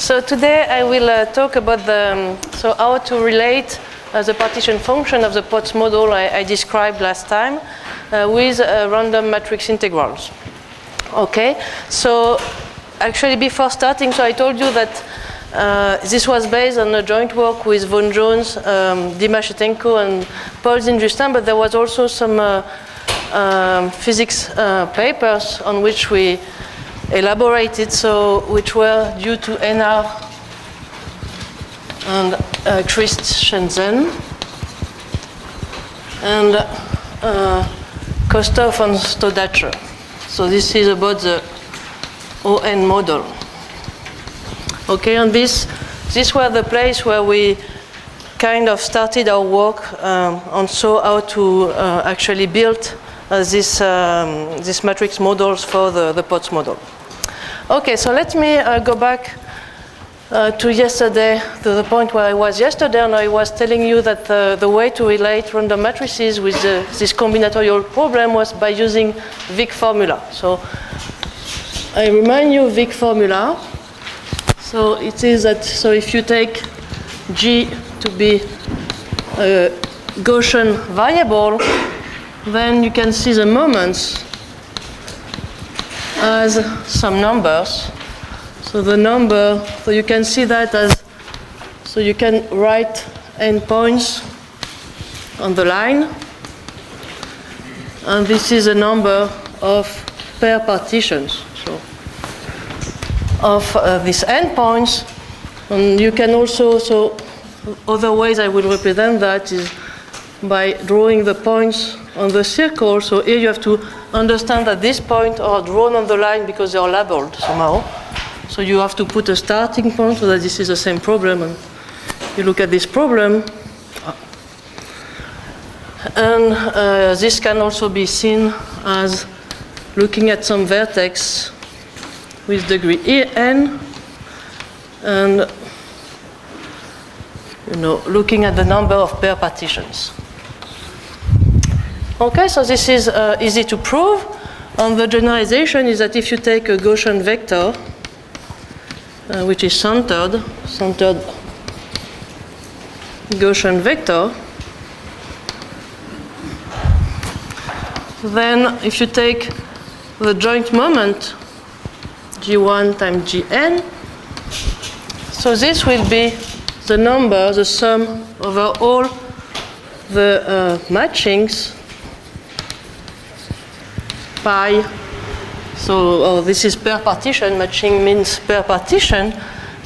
So today I will talk about how to relate the partition function of the Potts model I described last time with random matrix integrals. Okay, so actually before starting, so I told you that this was based on a joint work with Vaughan Jones, Dima Shetenko, and Paul Zinn-Justin, but there was also some physics papers on which we elaborated, which were due to NR and Christensen and Kostov and Stodacher. So this is about the ON model. Okay, and this were the place where we kind of started our work and saw how to actually build this matrix models for the Potts model. Okay, so let me go back to yesterday, to the point where I was yesterday, and I was telling you that the way to relate random matrices with this combinatorial problem was by using Wick formula. So I remind you Wick formula. So it is that, so if you take G to be a Gaussian variable, then you can see the moments as some numbers. So the number, so you can see that as, so you can write endpoints on the line. And this is a number of pair partitions. So of these endpoints. And you can also, so other ways I will represent that is by drawing the points on the circle. So here you have to understand that these points are drawn on the line because they are labeled somehow. So you have to put a starting point so that this is the same problem. And you look at this problem. And this can also be seen as looking at some vertex with degree n, and looking at the number of pair partitions. Okay, so this is easy to prove. And the generalization is that if you take a Gaussian vector, which is centered Gaussian vector, then if you take the joint moment G1 times Gn, so this will be the number, the sum over all the matchings pi. So this is per partition, matching means per partition,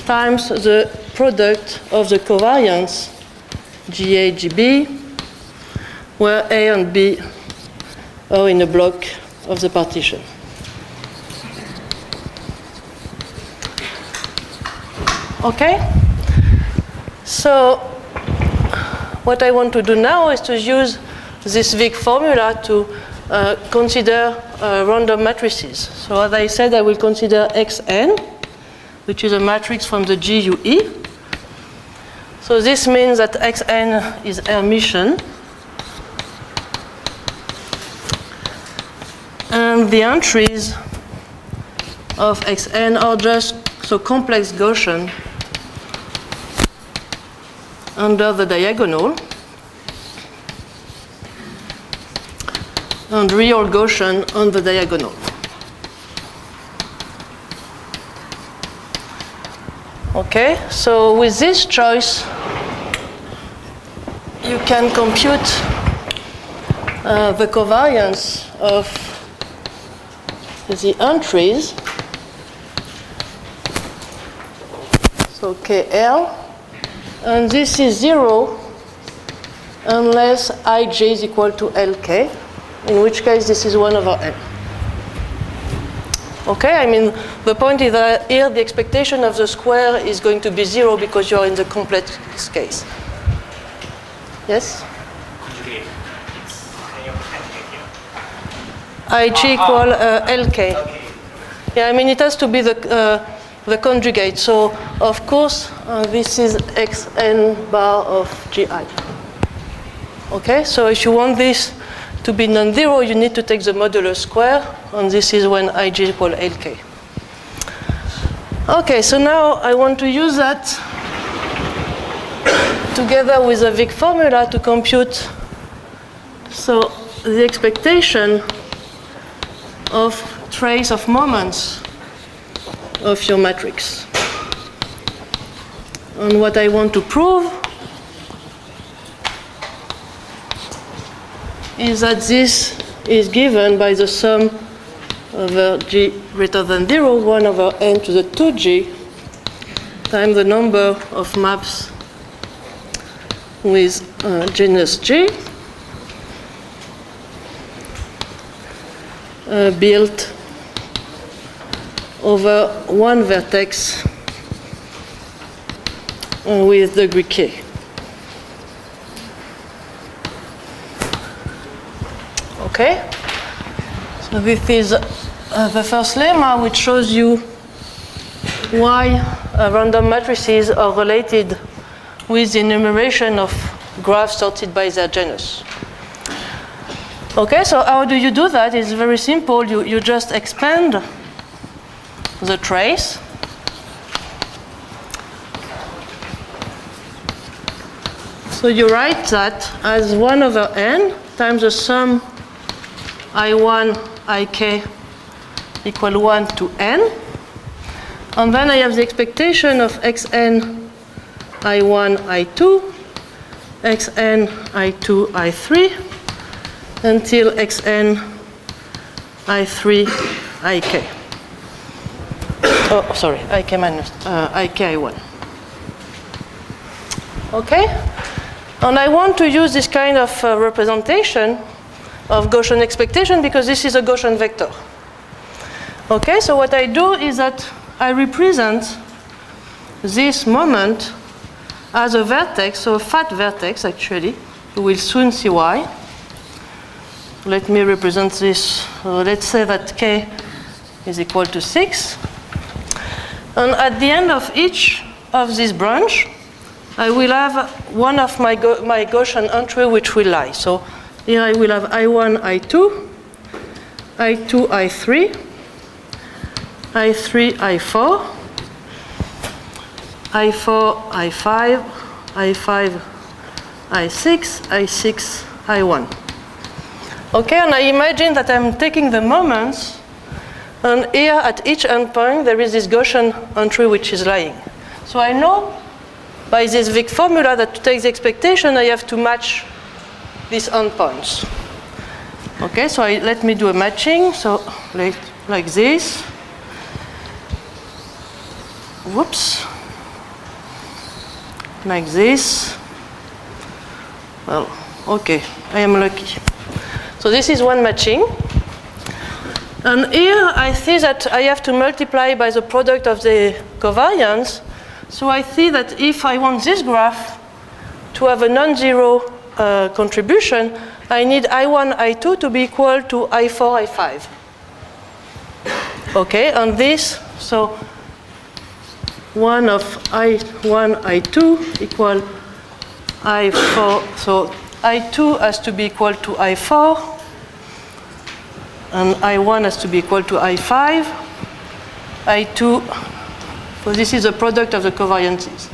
times the product of the covariance GA, GB, where A and B are in a block of the partition. Okay? So what I want to do now is to use this Wick formula to consider random matrices. So as I said, I will consider Xn, which is a matrix from the GUE. So this means that Xn is Hermitian. And the entries of Xn are just so complex Gaussian under the diagonal, and real Gaussian on the diagonal. Okay, so with this choice, you can compute the covariance of the entries. So KL, and this is 0 unless Ij is equal to Lk, in which case this is 1 over n. Okay, I mean, the point is that here the expectation of the square is going to be 0 because you're in the complex case. Yes? Ij equal Lk. Yeah, I mean, it has to be the conjugate. So, of course, this is Xn bar of Gi. Okay, so if you want this to be non-zero, you need to take the modular square, and this is when Ij equal Lk. Okay, so now I want to use that together with the Wick formula to compute the expectation of trace of moments of your matrix. And what I want to prove is that this is given by the sum over g greater than 0, 1 over n to the 2g times the number of maps with genus G built over one vertex with degree k. Okay? So this is the first lemma, which shows you why random matrices are related with the enumeration of graphs sorted by their genus. Okay, so how do you do that? It's very simple. You just expand the trace. So you write that as 1 over n times the sum I1, Ik equal 1 to n. And then I have the expectation of xn I1, I2, xn I2, I3, until xn I3, Ik. Oh, sorry, Ik minus Ik I1. Okay? And I want to use this kind of representation of Gaussian expectation because this is a Gaussian vector. Okay, so what I do is that I represent this moment as a vertex, so a fat vertex actually. You will soon see why. Let me represent this. Let's say that k is equal to 6. And at the end of each of this branch, I will have one of my Gaussian entry which will lie. So here I will have I1, I2, I2, I3, I3, I4, I4, I5, I5, I6, I6, I1. Okay, and I imagine that I'm taking the moments, and here at each endpoint there is this Gaussian entry which is lying. So I know by this Wick formula that to take the expectation I have to match these endpoints. Okay, so let me do a matching. So like this. Whoops. Like this. Well, okay, I am lucky. So this is one matching. And here I see that I have to multiply by the product of the covariance. So I see that if I want this graph to have a non-zero contribution, I need I1, I2 to be equal to I4, I5. Okay, and this, so 1 of I1, I2 equal I4. So I2 has to be equal to I4, and I1 has to be equal to I5. I2, so this is the product of the covariances.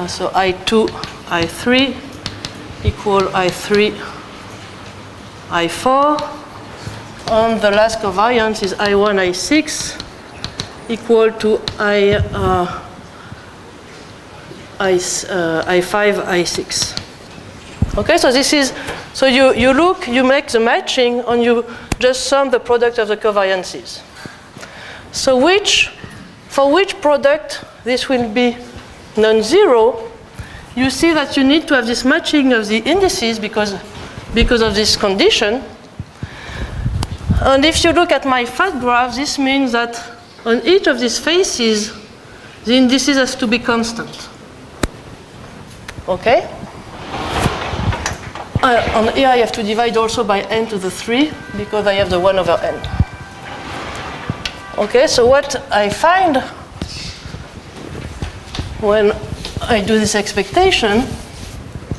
So I2, I3 equal I3, I4. And the last covariance is I1, I6 equal to I5, I6. Okay, so this is, so you look, you make the matching, and you just sum the product of the covariances. So for which product this will be non-zero, you see that you need to have this matching of the indices because of this condition. And if you look at my fat graph, this means that on each of these faces, the indices has to be constant. Okay? And here I have to divide also by n to the 3 because I have the 1 over n. Okay, so what I find when I do this expectation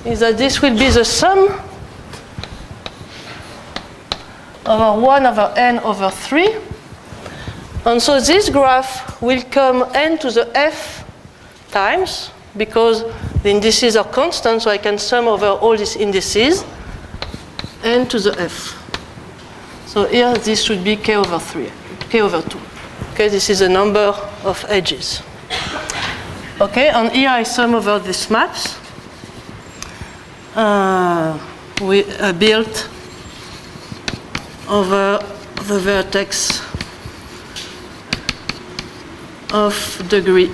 is that this will be the sum over 1 over n over 3 And so this graph will come n to the f times, because the indices are constant, so I can sum over all these indices, n to the f. So here this should be k over 3, k over 2. Okay, this is the number of edges. Okay, and here I sum over these maps. We built over the vertex of degree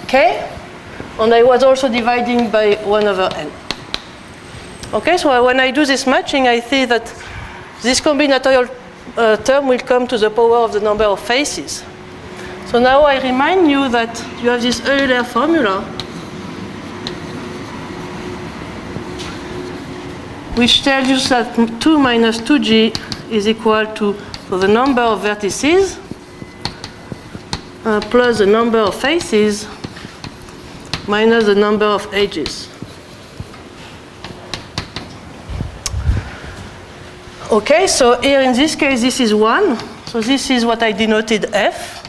k, and I was also dividing by 1 over n. Okay, so when I do this matching, I see that this combinatorial term will come to the power of the number of faces. So now I remind you that you have this Euler formula, which tells you that 2 minus 2g is equal to the number of vertices plus the number of faces minus the number of edges. Okay, so here in this case, this is 1. So this is what I denoted f.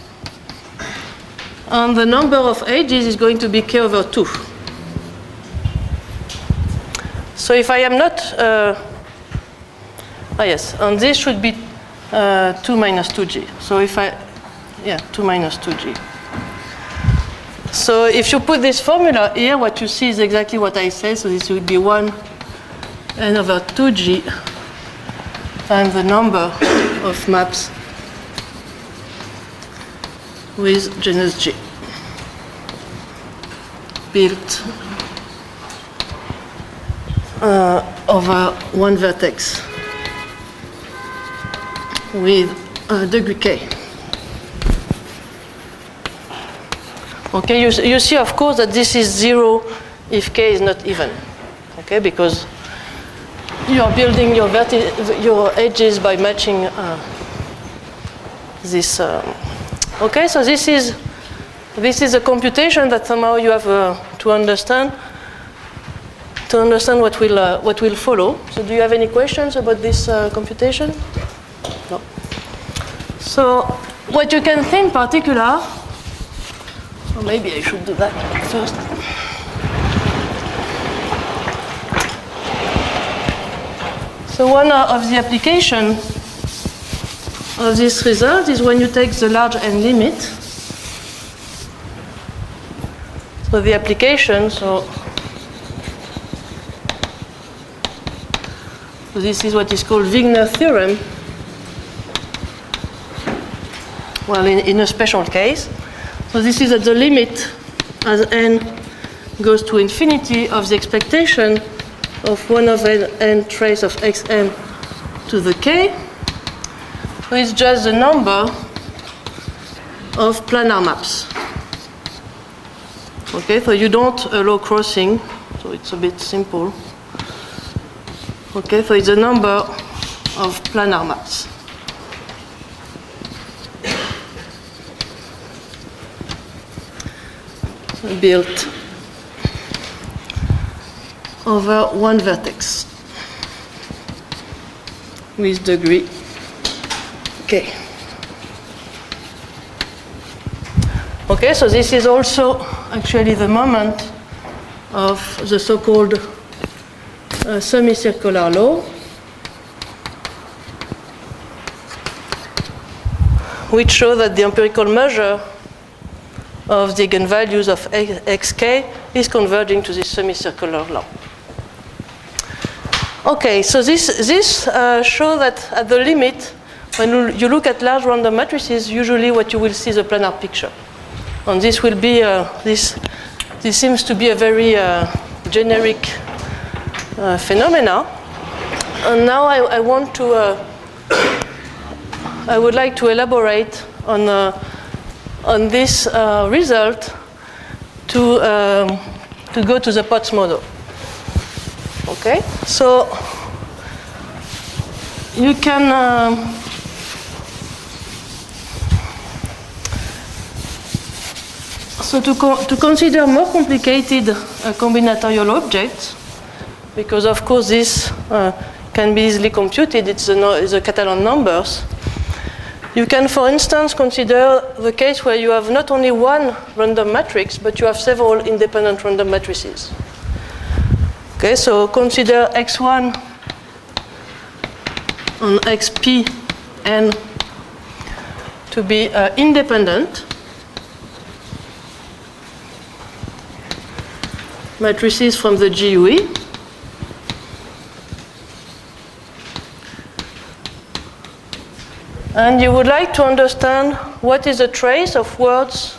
And the number of edges is going to be k over 2. So if I am not, yes, and this should be 2 minus 2g. So if I, 2 minus 2g. So if you put this formula here, what you see is exactly what I said. So this would be 1 n over 2g times the number of maps with genus G built over one vertex with degree k. Okay, you see, of course, that this is 0 if k is not even. Okay, because you are building your edges by matching this. Okay, so this is a computation that somehow you have to understand what will follow. So, do you have any questions about this computation? No. So, what you can see in particular, or maybe I should do that first. So one of the application of this result is when you take the large n limit. So the application, so this is what is called Wigner theorem. Well, in a special case. So this is at the limit as n goes to infinity of the expectation of 1 over n trace of xn to the k. So it's just the number of planar maps. Okay, so you don't allow crossing, so it's a bit simple. Okay, so it's the number of planar maps. Built over one vertex with degree k. Okay, so this is also actually the moment of the so-called semicircular law, which shows that the empirical measure of the eigenvalues of xk is converging to this semicircular law. Okay, so this shows that at the limit, when you look at large random matrices, usually what you will see is a planar picture. And this will be, this seems to be a very generic phenomena. And now I want to, I would like to elaborate on this result to go to the Potts model. Okay, so you can so to consider more complicated combinatorial objects, because of course this can be easily computed. It's the Catalan numbers. You can, for instance, consider the case where you have not only one random matrix, but you have several independent random matrices. Okay, so consider X1 and XPn to be independent matrices from the GUE. And you would like to understand what is the trace of words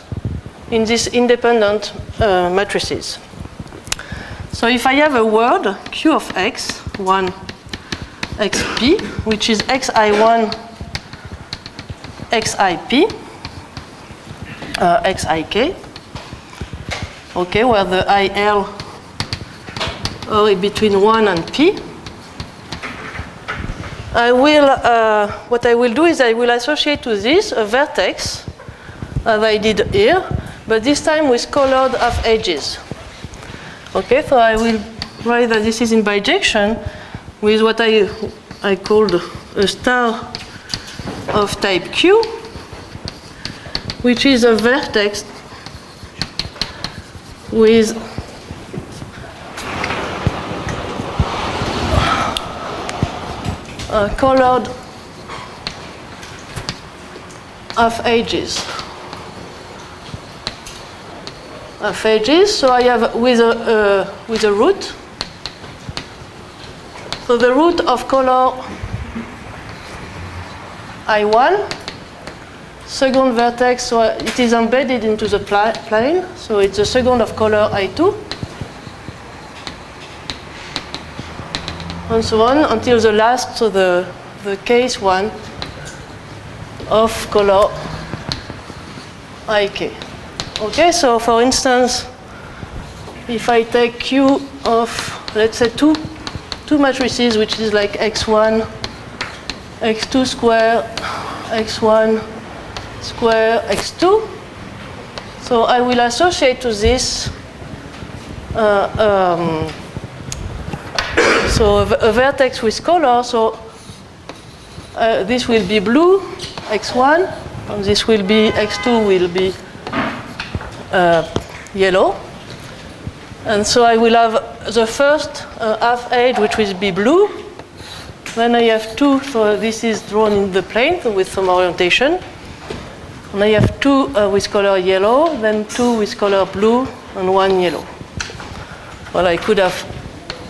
in these independent matrices. So if I have a word, Q of X, 1 XP, which is XI1 XIP, XIK, okay, where the IL are between 1 and P, what I will do is I will associate to this a vertex, as I did here, but this time with colored half edges. Okay, so I will write that this is in bijection with what I called a star of type Q, which is a vertex with colored half edges. So I have with a root. So the root of color I1, second vertex, so it is embedded into the plane. So it's the second of color I2. And so on until the last, so the case one of color IK. Okay, so for instance, if I take Q of, let's say, two matrices, which is like X1, X2 square, X1 square, X2, so I will associate to this so a vertex with color, so this will be blue, X1, and this will be, X2 will be yellow. And so I will have the first half edge, which will be blue. Then I have two, so this is drawn in the plane with some orientation. And I have two with color yellow, then two with color blue, and one yellow. Well, I could have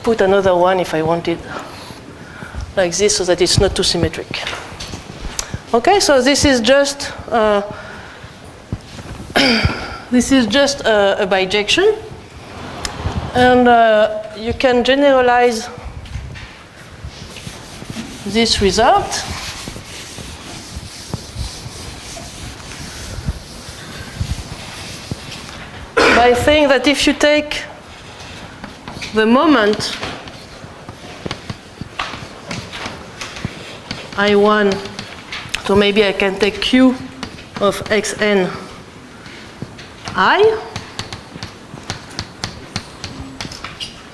put another one if I wanted, like this, so that it's not too symmetric. Okay, so this is just a bijection, and you can generalize this result by saying that if you take the moment I1, so maybe I can take Q of Xn I.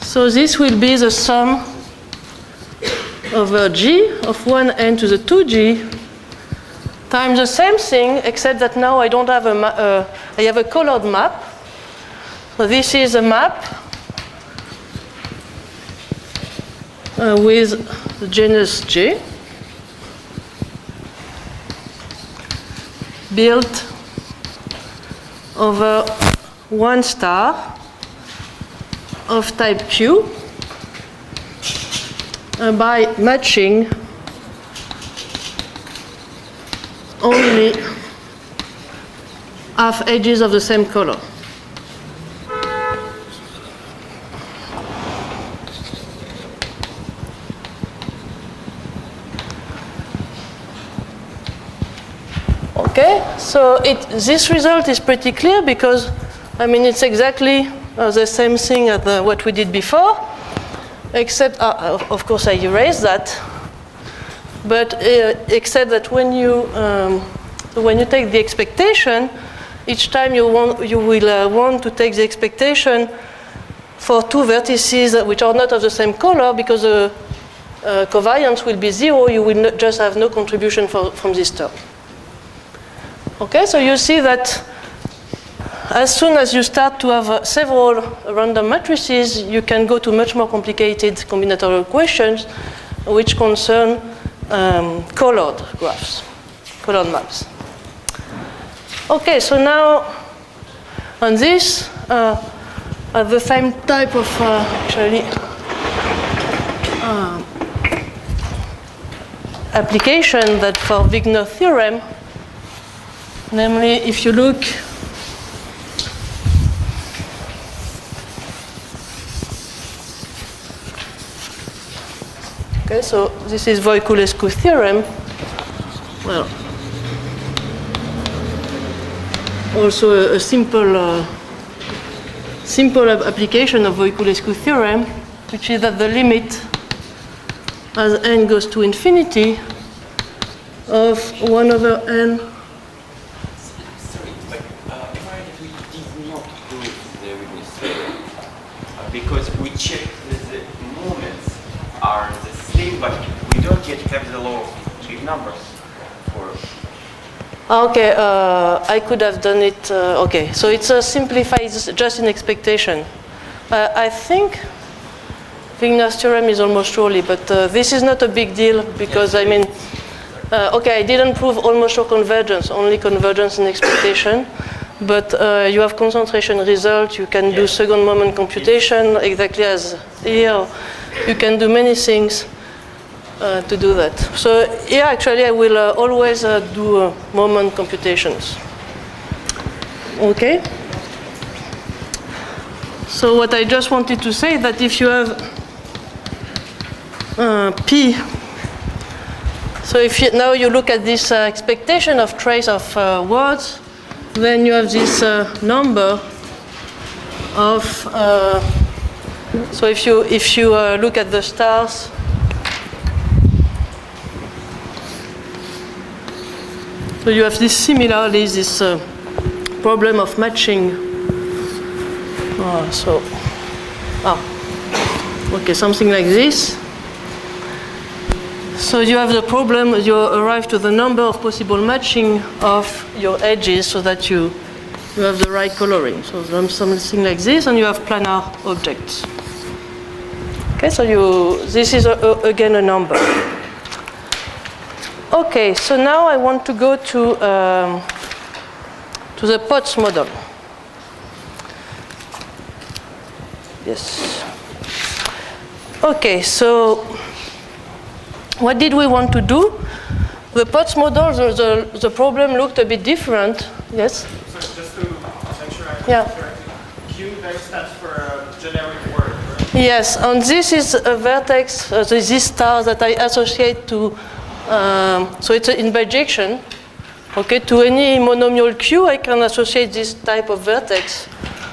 So this will be the sum over G of 1n to the 2G times the same thing, except that now I don't have I have a colored map. So this is a map with the genus J, built over one star of type Q by matching only half edges of the same color. Okay, so this result is pretty clear because, I mean, it's exactly the same thing as what we did before, except, of course, I erased that. But except that when you take the expectation, each time you will want to take the expectation for two vertices which are not of the same color, because the covariance will be 0. You will just have no contribution from this term. Okay, so you see that as soon as you start to have several random matrices, you can go to much more complicated combinatorial equations which concern colored graphs, colored maps. Okay, so now on this, the same type of application that for Wigner theorem, namely if you look okay, so this is Voiculescu theorem. Well, also a simple application of Voiculescu theorem, which is that the limit as n goes to infinity of 1 over n. Sorry, but why we did not do the Wigner theorem? Because we checked that the moments are the same, but we don't yet have the law of big numbers for. Okay, I could have done it. Okay, so it's simplified, it's just in expectation. I think Wigner's theorem is almost surely, but this is not a big deal because I mean, okay, I didn't prove almost sure convergence, only convergence in expectation. But you have concentration result, you can do second moment computation exactly as here. You can do many things to do that. So here actually I will always do moment computations. Okay? So what I just wanted to say is that if you have P, so if you, now you look at this expectation of trace of words, then you have this number of, so if you look at the stars, so you have this similarly, this problem of matching. Okay, something like this. So you have the problem, you arrive to the number of possible matching of your edges so that you have the right coloring. So something like this, and you have planar objects. Okay, so this is again a number. Okay, so now I want to go to the Potts model. Yes. Okay, so what did we want to do? The Potts model, the problem looked a bit different. Yes? So just to make sure I'm Yeah. correct, Q there stands for a generic word, right? Yes, and this is a vertex, this star that I associate to, so it's in bijection. Okay, to any monomial Q, I can associate this type of vertex.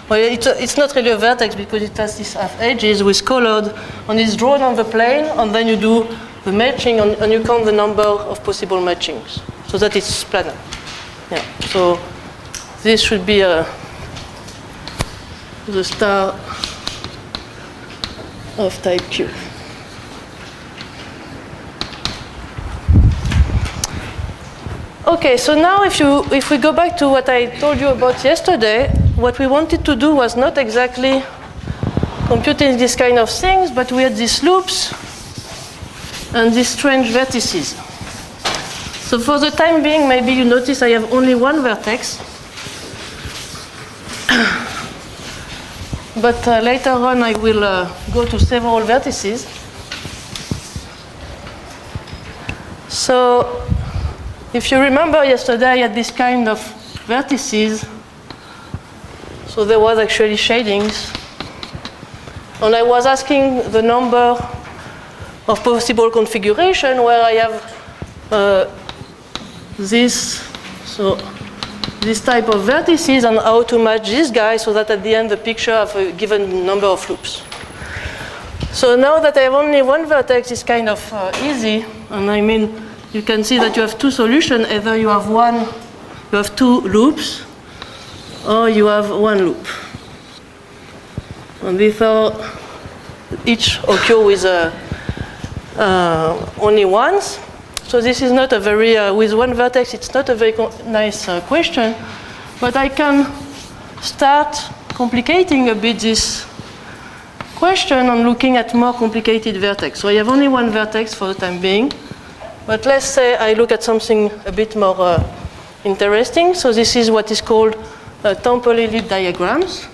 Well, it's not really a vertex because it has these half edges with colored, and it's drawn on the plane, and then you do the matching, and you count the number of possible matchings, so that it's planar. Yeah. So this should be the star of type Q. Okay, so now if we go back to what I told you about yesterday, what we wanted to do was not exactly computing this kind of things, but we had these loops and these strange vertices. So for the time being, maybe you notice I have only one vertex. But later on, I will go to several vertices. So if you remember yesterday, I had this kind of vertices. So there was actually shadings. And I was asking the number of possible configuration where I have this type of vertices and how to match this guy so that at the end the picture have a given number of loops. So now that I have only one vertex, it's kind of easy. And I mean, you can see that you have two solutions. Either you have two loops, or you have one loop. And therefore, each occur with only once. So this is not a very, with one vertex, it's not a very nice question, but I can start complicating a bit this question and looking at more complicated vertex. So I have only one vertex for the time being, but let's say I look at something a bit more interesting. So this is what is called Temple-Ellipse diagrams.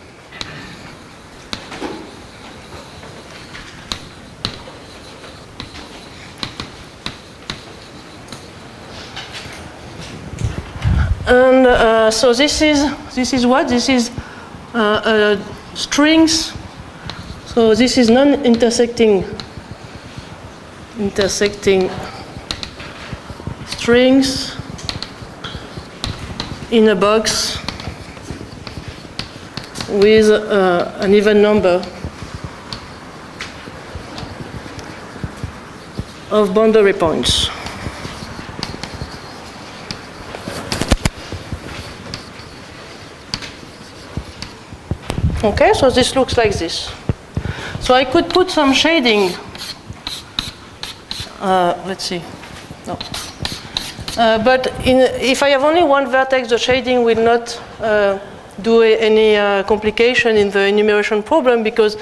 And so this is what? This is strings. So this is non-intersecting strings in a box with an even number of boundary points. Okay, so this looks like this. So I could put some shading. Let's see. No. But if I have only one vertex, the shading will not do any complication in the enumeration problem, because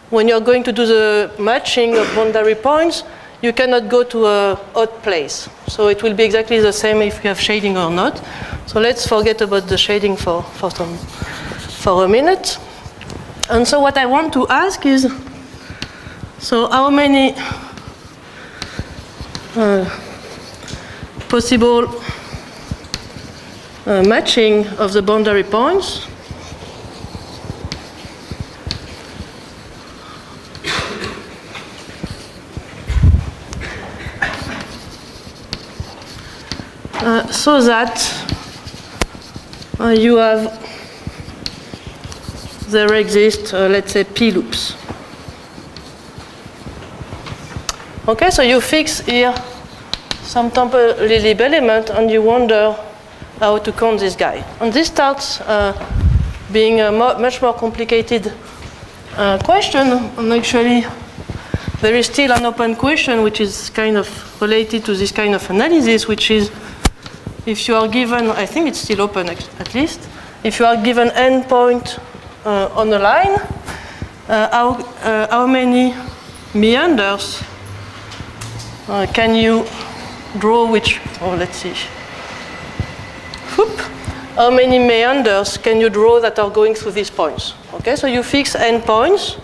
when you're going to do the matching of boundary points, you cannot go to an odd place. So it will be exactly the same if you have shading or not. So let's forget about the shading for a minute. And so what I want to ask is, so how many possible matching of the boundary points so that you have, there exist, let's say, P loops. Okay, so you fix here some Temple-Ellipse element and you wonder how to count this guy. And this starts being a much more complicated question. And actually, there is still an open question which is kind of related to this kind of analysis, which is if you are given, I think it's still open at least, if you are given n point on a line, how many meanders can you draw which, oh, let's see. Whoop. How many meanders can you draw that are going through these points? Okay, so you fix n points,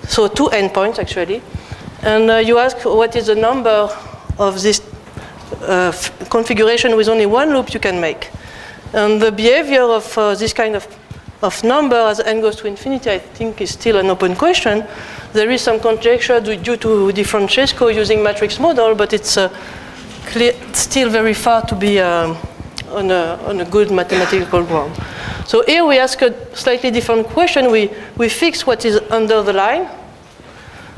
so 2 n points actually, and you ask what is the number of this configuration with only one loop you can make. And the behavior of this kind of number as n goes to infinity, I think, is still an open question. There is some conjecture due to De Francesco using matrix model, but it's still very far to be on a good mathematical ground. So here we ask a slightly different question. We fix what is under the line,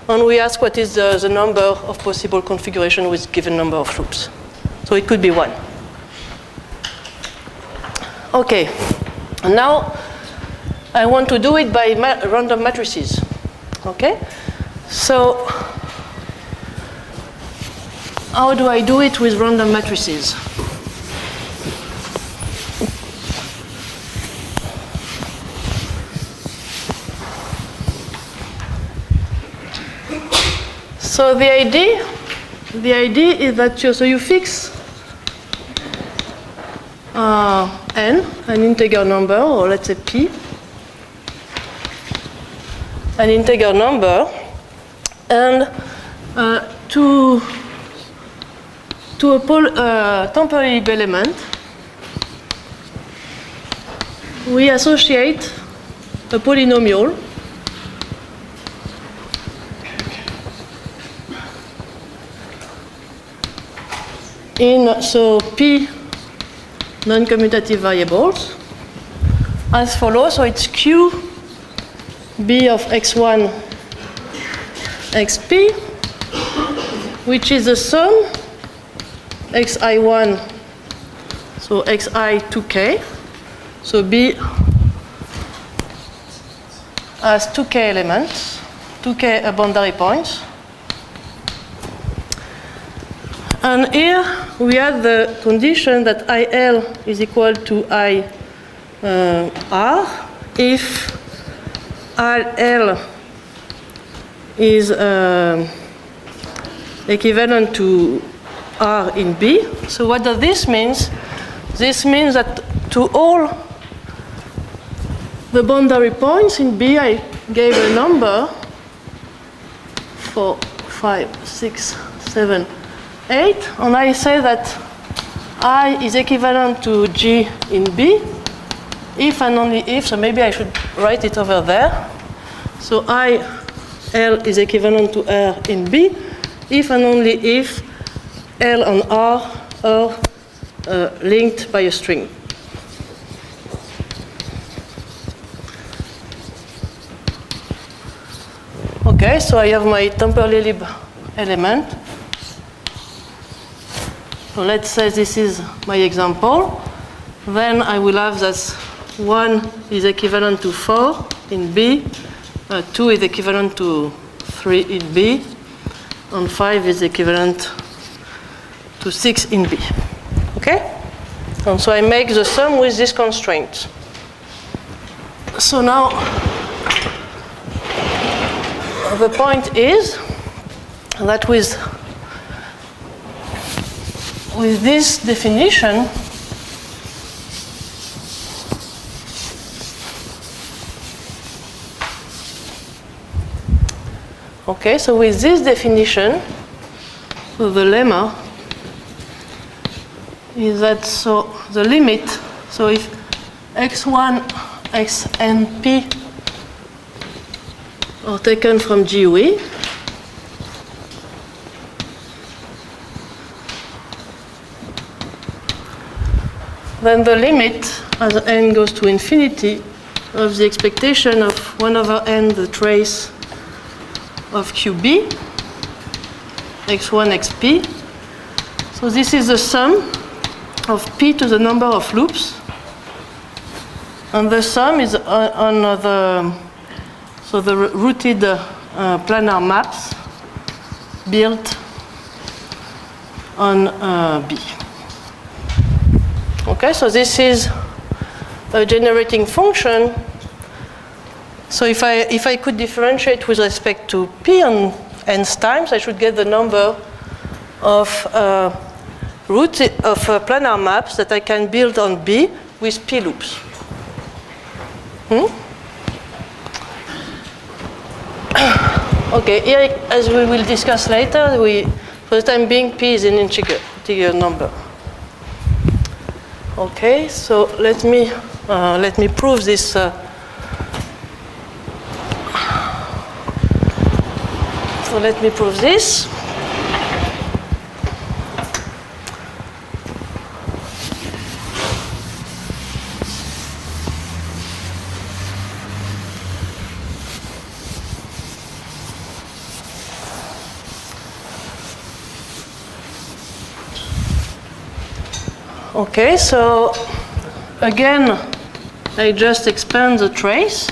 and we ask what is the number of possible configuration with given number of loops. So it could be 1. Okay, and now I want to do it by random matrices. Okay, so how do I do it with random matrices? So the idea is that you fix n, an integer number, or let's say p, an integer number, and to a Temple-Ellipse element, we associate a polynomial in, so p non-commutative variables as follows. So it's q b of x1 xp, which is the sum xi1, so xi 2k, so b has 2k elements, 2k boundary points, And here we had the condition that IL is equal to IR if IL is equivalent to R in B. So what does this mean? This means that to all the boundary points in B, I gave a number 4, 5, 6, 7, 8, and I say that I is equivalent to G in B, if and only if, so maybe I should write it over there. So L is equivalent to R in B, if and only if L and R are linked by a string. Okay, so I have my temporally element. So let's say this is my example. Then I will have that 1 is equivalent to 4 in B, 2 is equivalent to 3 in B, and 5 is equivalent to 6 in B. Okay? And so I make the sum with this constraint. So now the point is that with this definition, okay, so with this definition, so the lemma is that so the limit, so if x1, x and p are taken from GUE, then the limit as n goes to infinity of the expectation of 1 over n the trace of QB, x1, xp. So this is the sum of p to the number of loops. And the sum is on the rooted planar maps built on B. Okay, so this is a generating function. So if I could differentiate with respect to p on n times, I should get the number of planar maps that I can build on B with p loops. Okay, here, as we will discuss later, for the time being, p is an integer number. Okay, so let me prove this. So let me prove this. Okay, so again, I just expand the trace.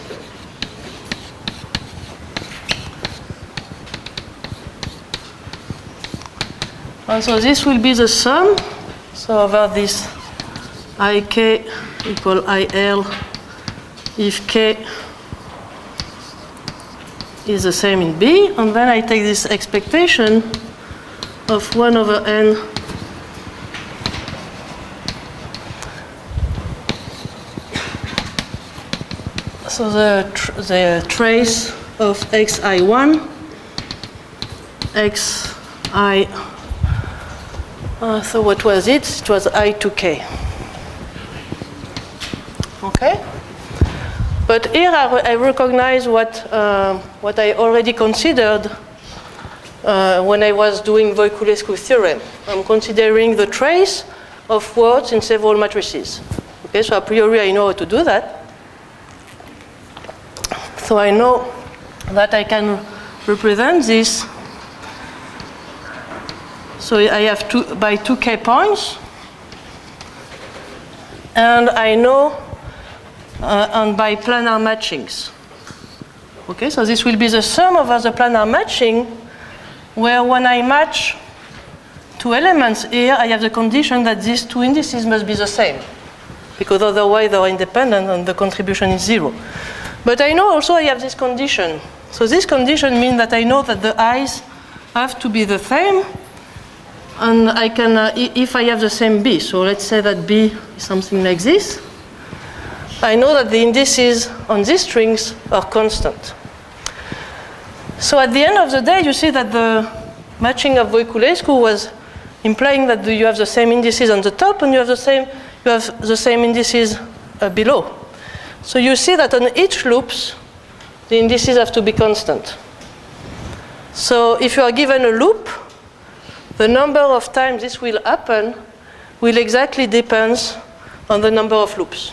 And so this will be the sum. So over this ik equal il if k is the same in B. And then I take this expectation of 1 over n so the trace of xi1, xi, so what was it? It was I to k. Okay? But here I recognize what I already considered when I was doing Voiculescu theorem. I'm considering the trace of words in several matrices. Okay, so a priori I know how to do that. So I know that I can represent this. So I have by 2k points. And I know and by planar matchings. Okay, so this will be the sum over the planar matching, where when I match two elements here, I have the condition that these two indices must be the same, because otherwise they are independent and the contribution is 0. But I know also I have this condition. So this condition means that I know that the i's have to be the same, and I can, if I have the same b, so let's say that b is something like this, I know that the indices on these strings are constant. So at the end of the day, you see that the matching of Voiculescu was implying that you have the same indices on the top and you have the same indices below. So you see that on each loops, the indices have to be constant. So if you are given a loop, the number of times this will happen will exactly depend on the number of loops.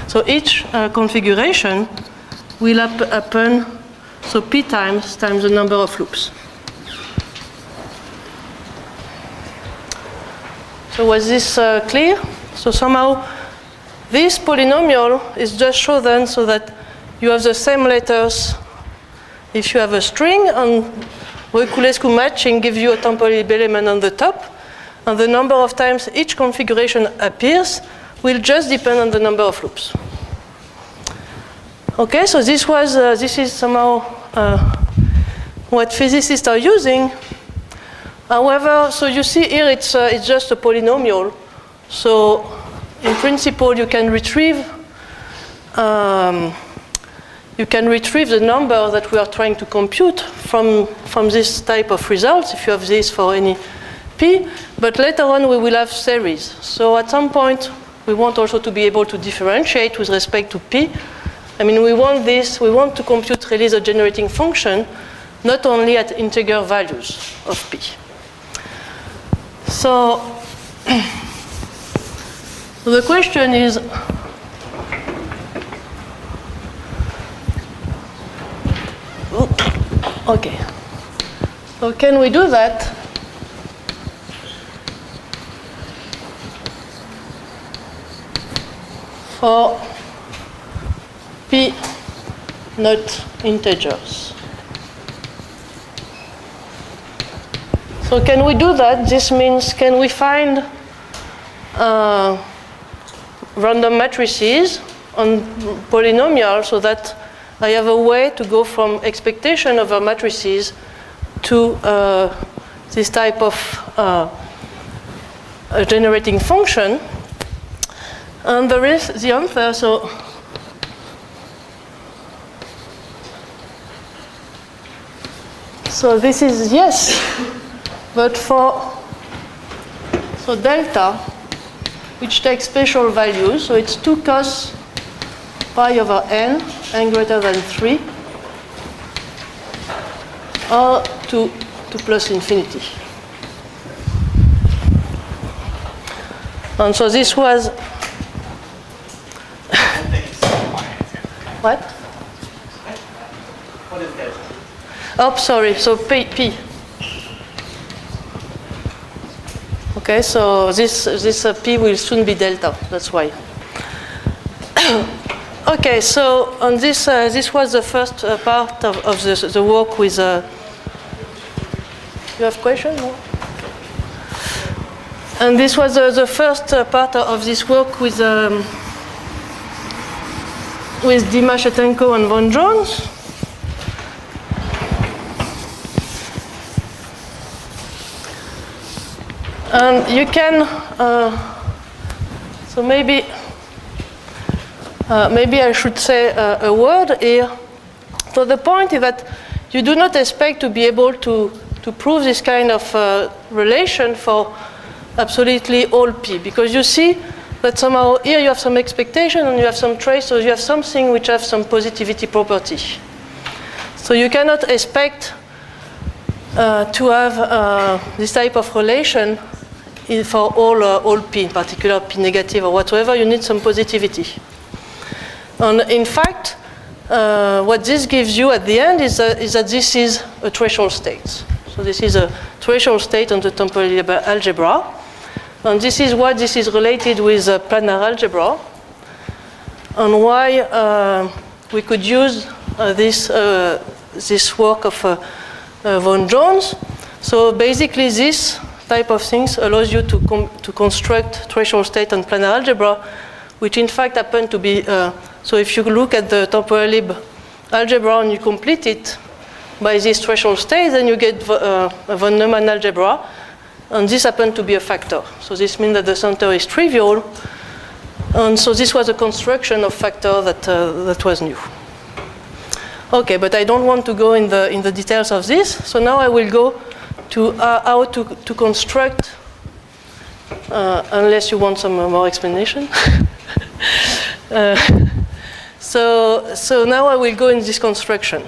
So each configuration will happen, so p times the number of loops. So was this clear? So somehow this polynomial is just chosen so that you have the same letters if you have a string, and Voiculescu matching gives you a temporary element on the top, and the number of times each configuration appears will just depend on the number of loops. Okay, so this is somehow what physicists are using. However, so you see here it's just a polynomial. So in principle, you can retrieve the number that we are trying to compute from this type of results, if you have this for any p. But later on, we will have series. So at some point, we want also to be able to differentiate with respect to p. I mean, we want to compute really the generating function, not only at integer values of p. So the question is, okay, so can we do that? For p not integers. So can we do that? This means, can we find random matrices on polynomial so that I have a way to go from expectation over matrices to this type of generating function? And there is the answer. So this is yes, but so delta, which takes special values, so it's 2 cos pi over n greater than 3, or to plus infinity. And so this was what? What is delta? Oh, sorry, so P. Okay, so this P will soon be delta, that's why. Okay, so on this was the first part of the work with. You have questions? No? And this was the first part of this work with Dimashchenko and von Jones. And you can, so maybe I should say a word here. So the point is that you do not expect to be able to prove this kind of relation for absolutely all p, because you see that somehow here you have some expectation and you have some trace, so you have something which has some positivity property. So you cannot expect to have this type of relation for all p, in particular p negative or whatever. You need some positivity. And in fact, what this gives you at the end is that this is a threshold state. So this is a threshold state on the temporal algebra. And this is what this is related with planar algebra, and why we could use this work of von Jones. So basically this type of things allows you to construct threshold state on planar algebra, which in fact happen to be, so if you look at the temporal-lib algebra and you complete it by this threshold state, then you get a von Neumann algebra, and this happened to be a factor. So this means that the center is trivial, and so this was a construction of factor that was new. Okay, but I don't want to go in the details of this, so now I will go to how to construct, unless you want some more explanation. So now I will go in this construction.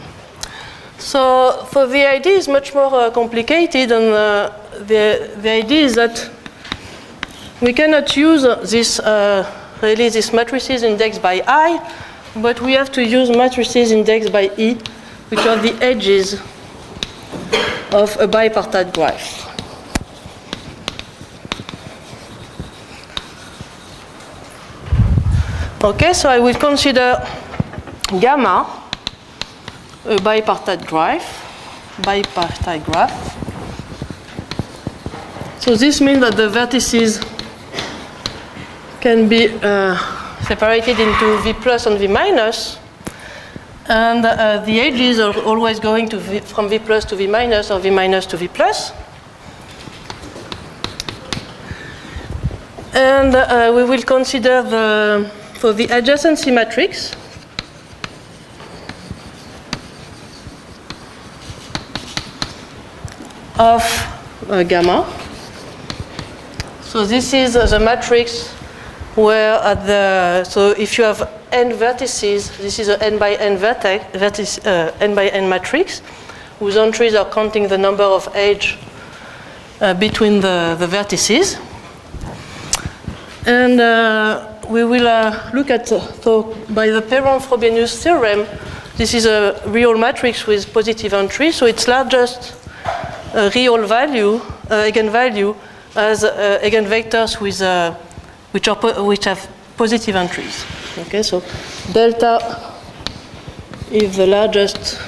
So the idea is much more complicated, and the idea is that we cannot use this matrices indexed by I, but we have to use matrices indexed by E, which are the edges of a bipartite graph. Okay, so I will consider gamma a bipartite graph. So this means that the vertices can be separated into V plus and V minus, and the edges are always going to from V plus to V minus or V minus to V plus. And we will consider for the adjacency matrix of gamma. So this is the matrix where so if you have n vertices, this is an n by n n by n matrix whose entries are counting the number of edge between the vertices. And we will look at, so by the Perron-Frobenius theorem, this is a real matrix with positive entry, so its largest real value, eigenvalue, as eigenvectors with, which have positive entries. Okay, so delta is the largest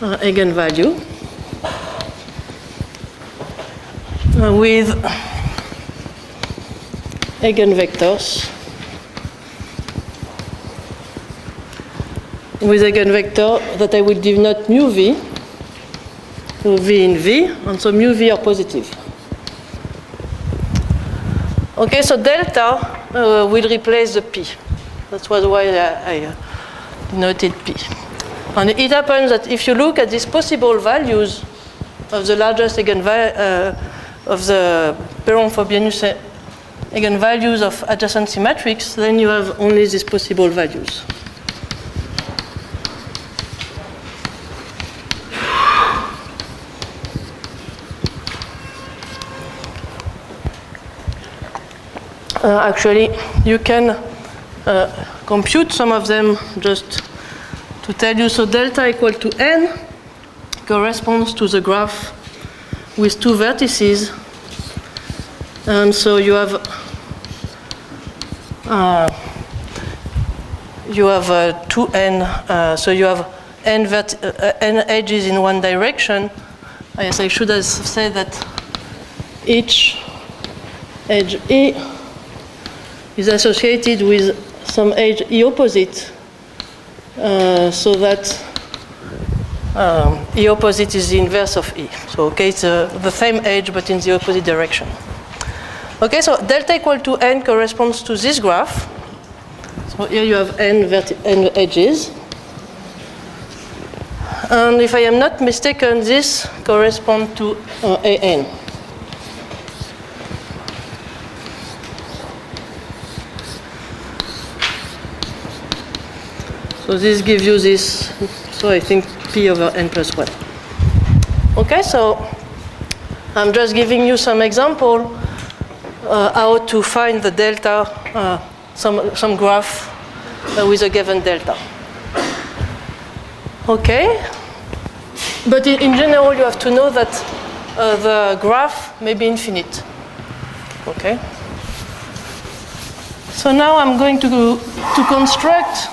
eigenvalue with eigenvectors with eigenvector that I will denote mu v, so v in v, and so mu v are positive. Okay, so delta will replace the p. That's why I denoted p. And it happens that if you look at these possible values of the largest eigenvalue of the Perron-Frobenius eigenvalues of adjacency matrix, then you have only these possible values. Actually, you can compute some of them just to tell you. So delta equal to n corresponds to the graph with two vertices. And so you have 2n, so you have n edges in one direction. Yes, I should have said that each edge E is associated with some edge E opposite, so that E opposite is the inverse of E. So okay, it's the same edge but in the opposite direction. Okay, so delta equal to n corresponds to this graph. So here you have n edges. And if I am not mistaken, this corresponds to an. So this gives you this, so I think p over n plus 1. Okay, so I'm just giving you some example how to find the delta, some graph with a given delta. Okay, but in general you have to know that the graph may be infinite. Okay, so now I'm going to construct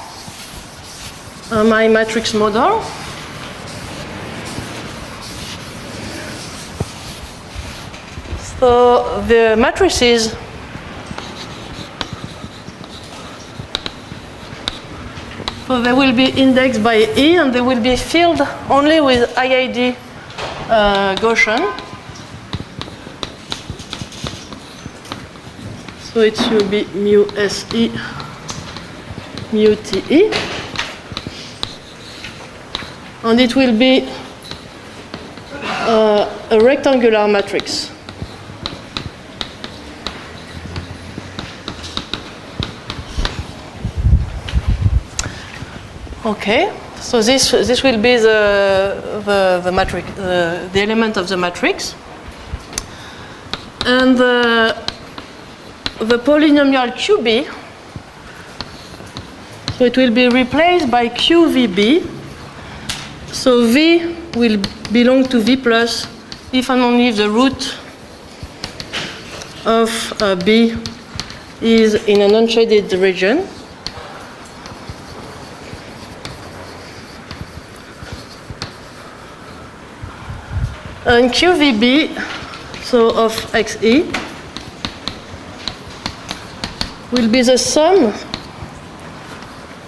my matrix model. So the matrices so they will be indexed by E and they will be filled only with IID Gaussian. So it should be mu SE, mu TE. And it will be a rectangular matrix. Okay, so this will be the matrix, the element of the matrix, and the polynomial QB. So it will be replaced by QVB. So V will belong to V plus if and only if the root of B is in an unshaded region. And QVB, so of XE, will be the sum,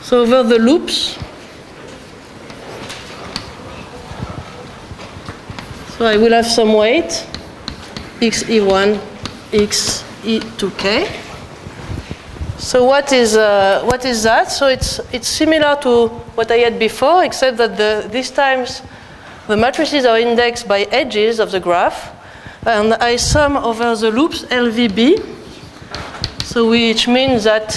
so over the loops. So I will have some weight, XE1, XE2K. So what is that? So it's similar to what I had before, except that these times the matrices are indexed by edges of the graph, and I sum over the loops LVB. So which means that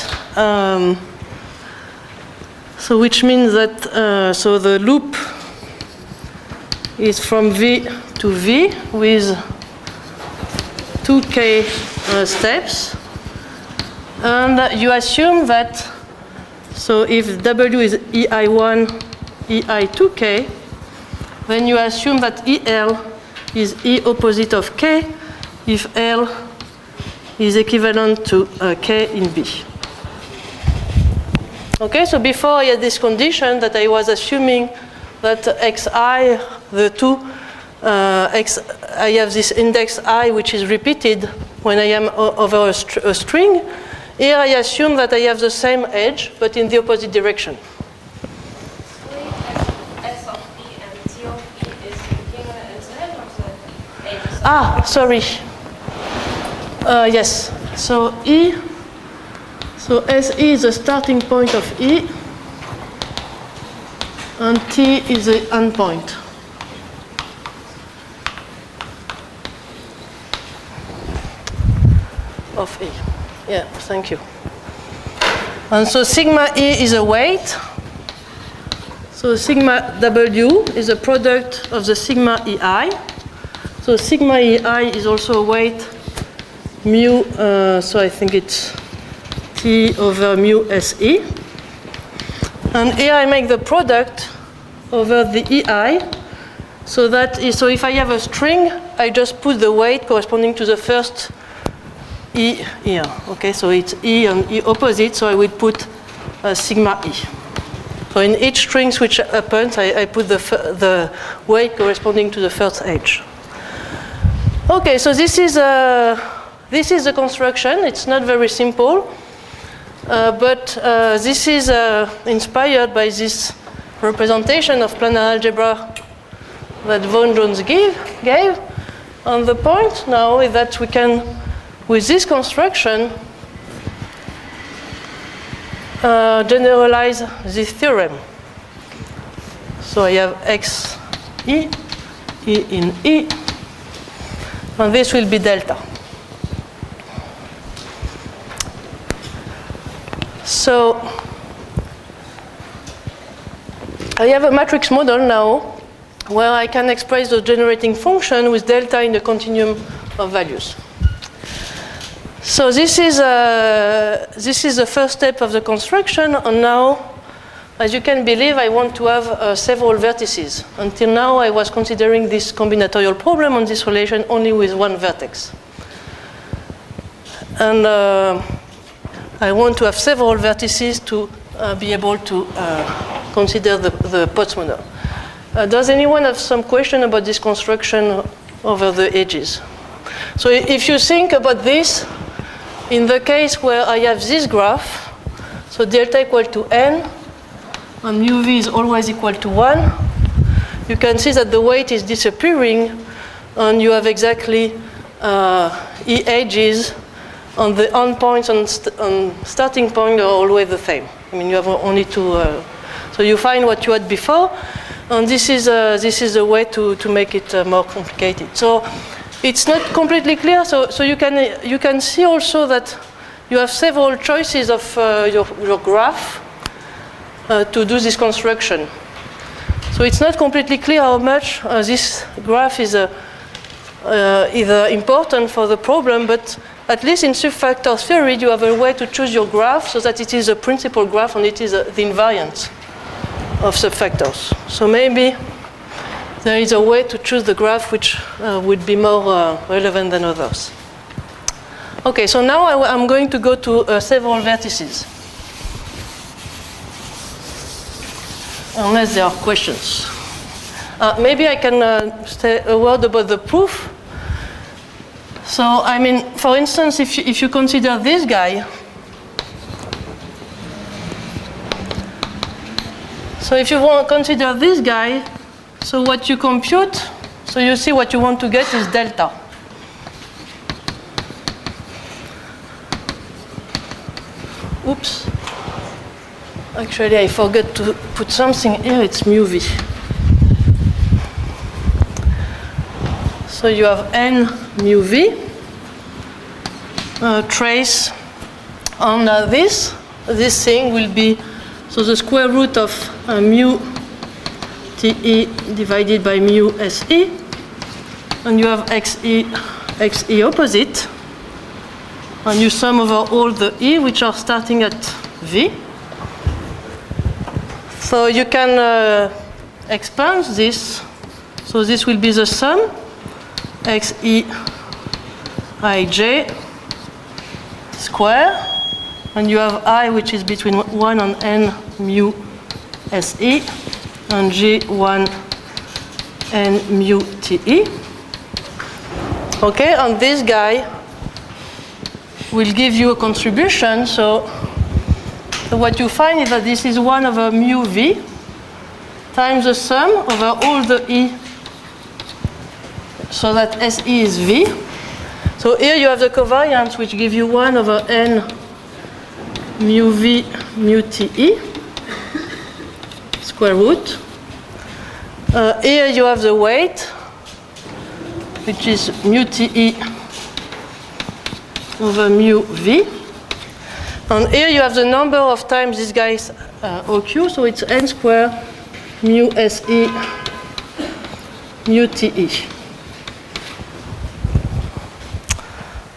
so the loop is from V to V with 2K steps, and you assume that so if W is EI1, EI2K, then you assume that EL is E opposite of K if L is equivalent to K in B. Okay, so before I had this condition that I was assuming that Xi, the two, I have this index I which is repeated when I am over a string. Here I assume that I have the same edge but in the opposite direction. Ah, sorry. Yes. So E. So SE is the starting point of E, and T is the endpoint. Of E. Yeah. Thank you. And so sigma E is a weight. So sigma W is a product of the sigma EI. So sigma EI is also a weight mu, so I think it's T over mu SE. And here I make the product over the EI. So if I have a string, I just put the weight corresponding to the first E here. Okay, so it's E and E opposite, so I will put sigma E. So in each string which happens, I put the weight corresponding to the first edge. Okay, so this is the construction. It's not very simple, but this is inspired by this representation of planar algebra that Vaughan Jones gave. And the point now is that we can, with this construction, generalize this theorem. So I have X E, E in E, and this will be delta. So I have a matrix model now where I can express the generating function with delta in the continuum of values. So this is the first step of the construction, and now, as you can believe, I want to have several vertices. Until now, I was considering this combinatorial problem on this relation only with one vertex. And I want to have several vertices to be able to consider the Potts model. Does anyone have some question about this construction over the edges? So if you think about this, in the case where I have this graph, so delta equal to n, and mu v is always equal to 1, you can see that the weight is disappearing, and you have exactly E edges on the endpoints and starting point are always the same. I mean, you have only two. So you find what you had before, and this is a way to make it more complicated. So it's not completely clear. So you can see also that you have several choices of your graph to do this construction. So it's not completely clear how much this graph is either important for the problem, but at least in subfactor theory, you have a way to choose your graph so that it is a principal graph and it is the invariant of subfactors. So maybe there is a way to choose the graph which would be more relevant than others. Okay, so now I'm going to go to several vertices. Unless there are questions. Maybe I can say a word about the proof. So, I mean, for instance, if you consider this guy, so if you want to consider this guy, so what you compute, so you see what you want to get is delta. Oops. Actually, I forgot to put something here, it's mu v. So you have n mu v, trace on this thing will be, so the square root of mu te divided by mu se, and you have xe opposite, and you sum over all the e which are starting at v. So you can expand this, so this will be the sum xe ij square, and you have I which is between 1 and n mu se, and g1 n mu te. Okay, and this guy will give you a contribution, so what you find is that this is 1 over mu v times the sum over all the e, so that Se is v. So here you have the covariance which give you 1 over n mu v mu te square root. Here you have the weight which is mu te over mu v. And here you have the number of times these guys occur, so it's n square mu se mu te.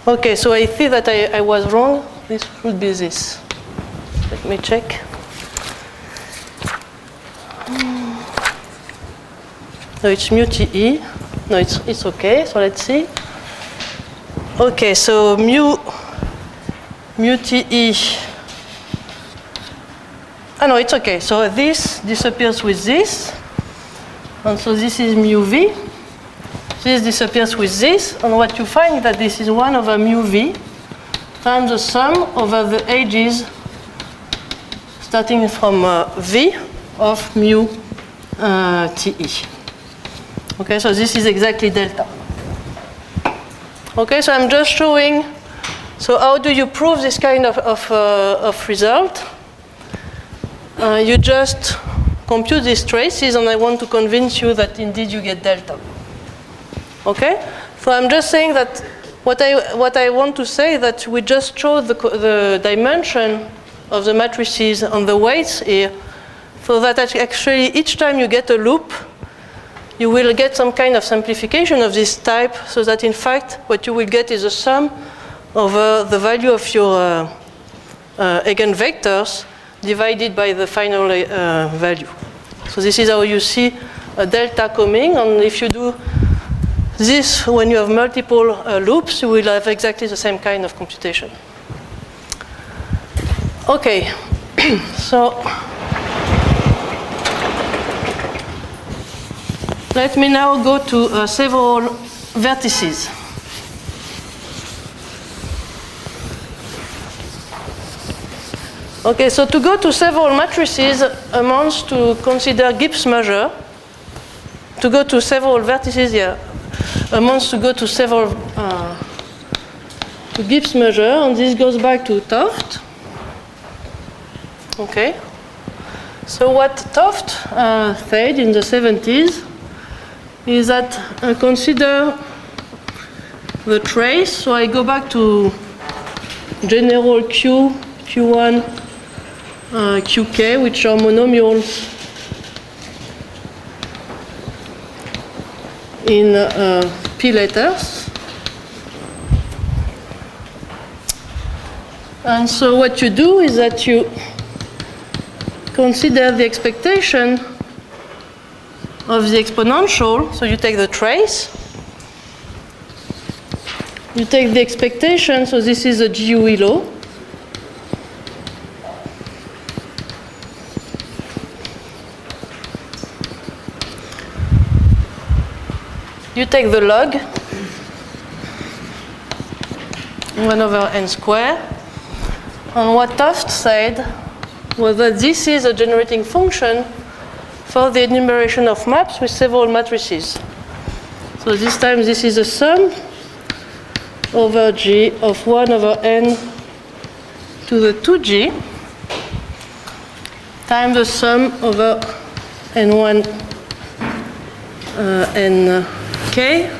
Okay, so I see that I was wrong. This should be this. Let me check. No, it's mu te. No, it's okay. So let's see. Okay, so mu te. Ah no, it's okay. So this disappears with this, and so this is mu v. This disappears with this, and what you find is that this is 1 over mu v times the sum over the edges starting from v of mu te. Okay, so this is exactly delta. Okay, so I'm just showing, so how do you prove this kind of result? You just compute these traces, and I want to convince you that indeed you get delta. Okay, so I'm just saying that what I want to say that we just show the dimension of the matrices on the weights here, so that actually each time you get a loop, you will get some kind of simplification of this type, so that in fact what you will get is a sum over the value of your eigenvectors divided by the final value. So this is how you see a delta coming, and if you do this when you have multiple loops, you will have exactly the same kind of computation. Okay, so let me now go to several vertices. Okay, so to go to several matrices amounts to consider Gibbs measure. To go to several vertices, yeah, amounts to go to several to Gibbs measure, and this goes back to 't Hooft. Okay. So what 't Hooft said in the 70s is that consider the trace. So I go back to general Q, Q1, Qk, which are monomials in P letters. And so what you do is that you consider the expectation of the exponential. So you take the trace, you take the expectation, so this is a GUE law. You take the log, 1/n squared, and what 't Hooft said was that this is a generating function for the enumeration of maps with several matrices. So this time this is a sum over G of 1/n to the 2G times the sum over n1 nk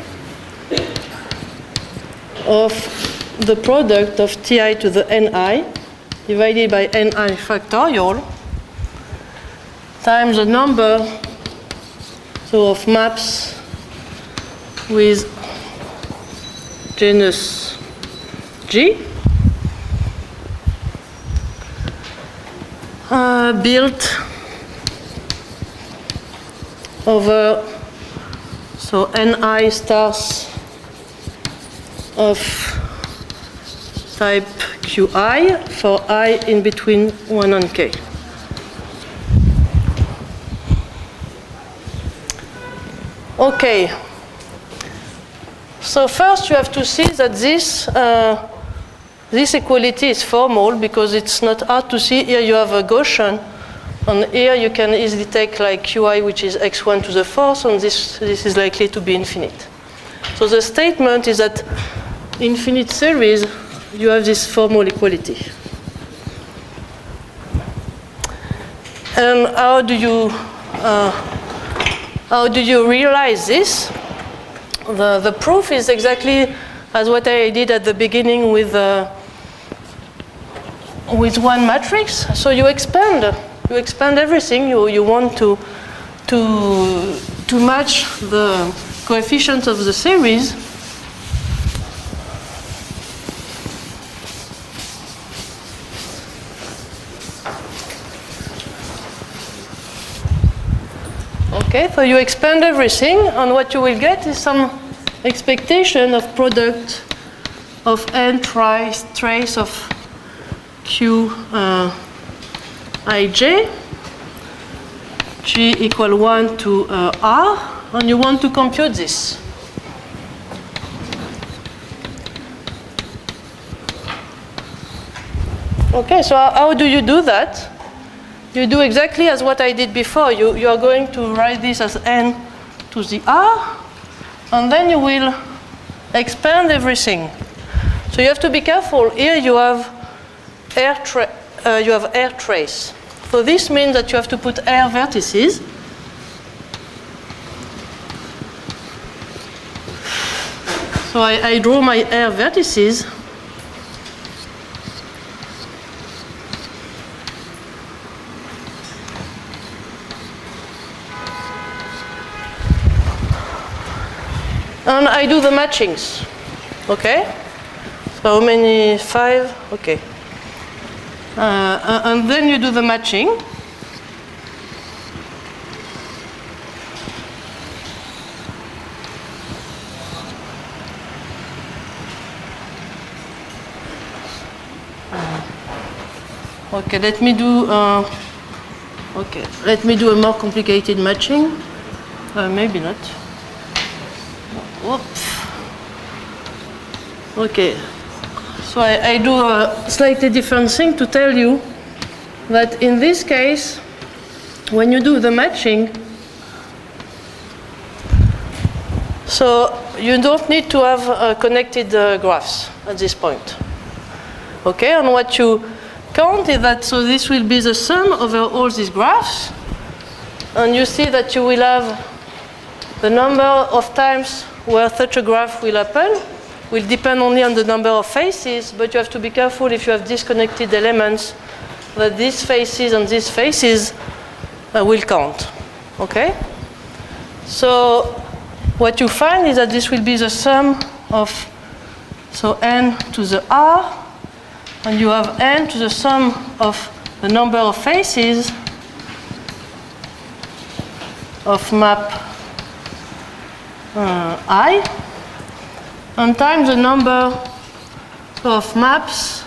of the product of Ti to the ni divided by ni factorial times the number so of maps with genus G built over so ni stars of type Qi for I in between 1 and k. Okay. So first you have to see that this equality is formal because it's not hard to see. Here you have a Gaussian, and here you can easily take like Qi, which is x1 to the 4th, and this is likely to be infinite. So the statement is that infinite series, you have this formal equality. And how do you realize this? The proof is exactly as what I did at the beginning with one matrix. So you expand everything. You want to match the coefficients of the series. Okay, so you expand everything, and what you will get is some expectation of product of n trace of Q ij, G equal 1 to R, and you want to compute this. Okay, so how do you do that? You do exactly as what I did before. You are going to write this as n to the R, and then you will expand everything. So you have to be careful. Here you have air trace. So this means that you have to put air vertices. So I draw my air vertices. And I do the matchings, okay? So how many? 5, okay. And then you do the matching. Okay, let me do a more complicated matching. Maybe not. Oops. Okay, so I do a slightly different thing to tell you that in this case, when you do the matching, so you don't need to have connected graphs at this point. Okay, and what you count is that, so this will be the sum over all these graphs, and you see that you will have the number of times where such a graph will happen will depend only on the number of faces, but you have to be careful if you have disconnected elements that these faces and these faces will count. Okay? So what you find is that this will be the sum of, so n to the r, and you have n to the sum of the number of faces of map I, and times the number of maps,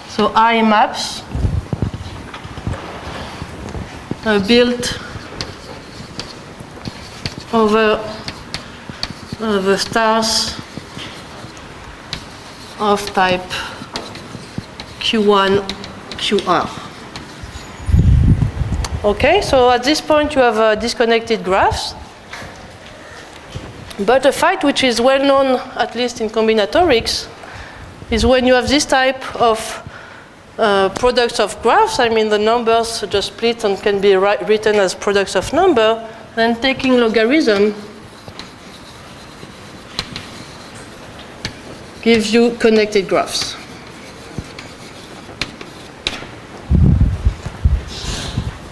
so I maps, built over the stars of type Q1, QR. Okay, so at this point you have disconnected graphs. But a fact which is well known, at least in combinatorics, is when you have this type of products of graphs, I mean the numbers just split and can be written as products of number, then taking logarithm gives you connected graphs.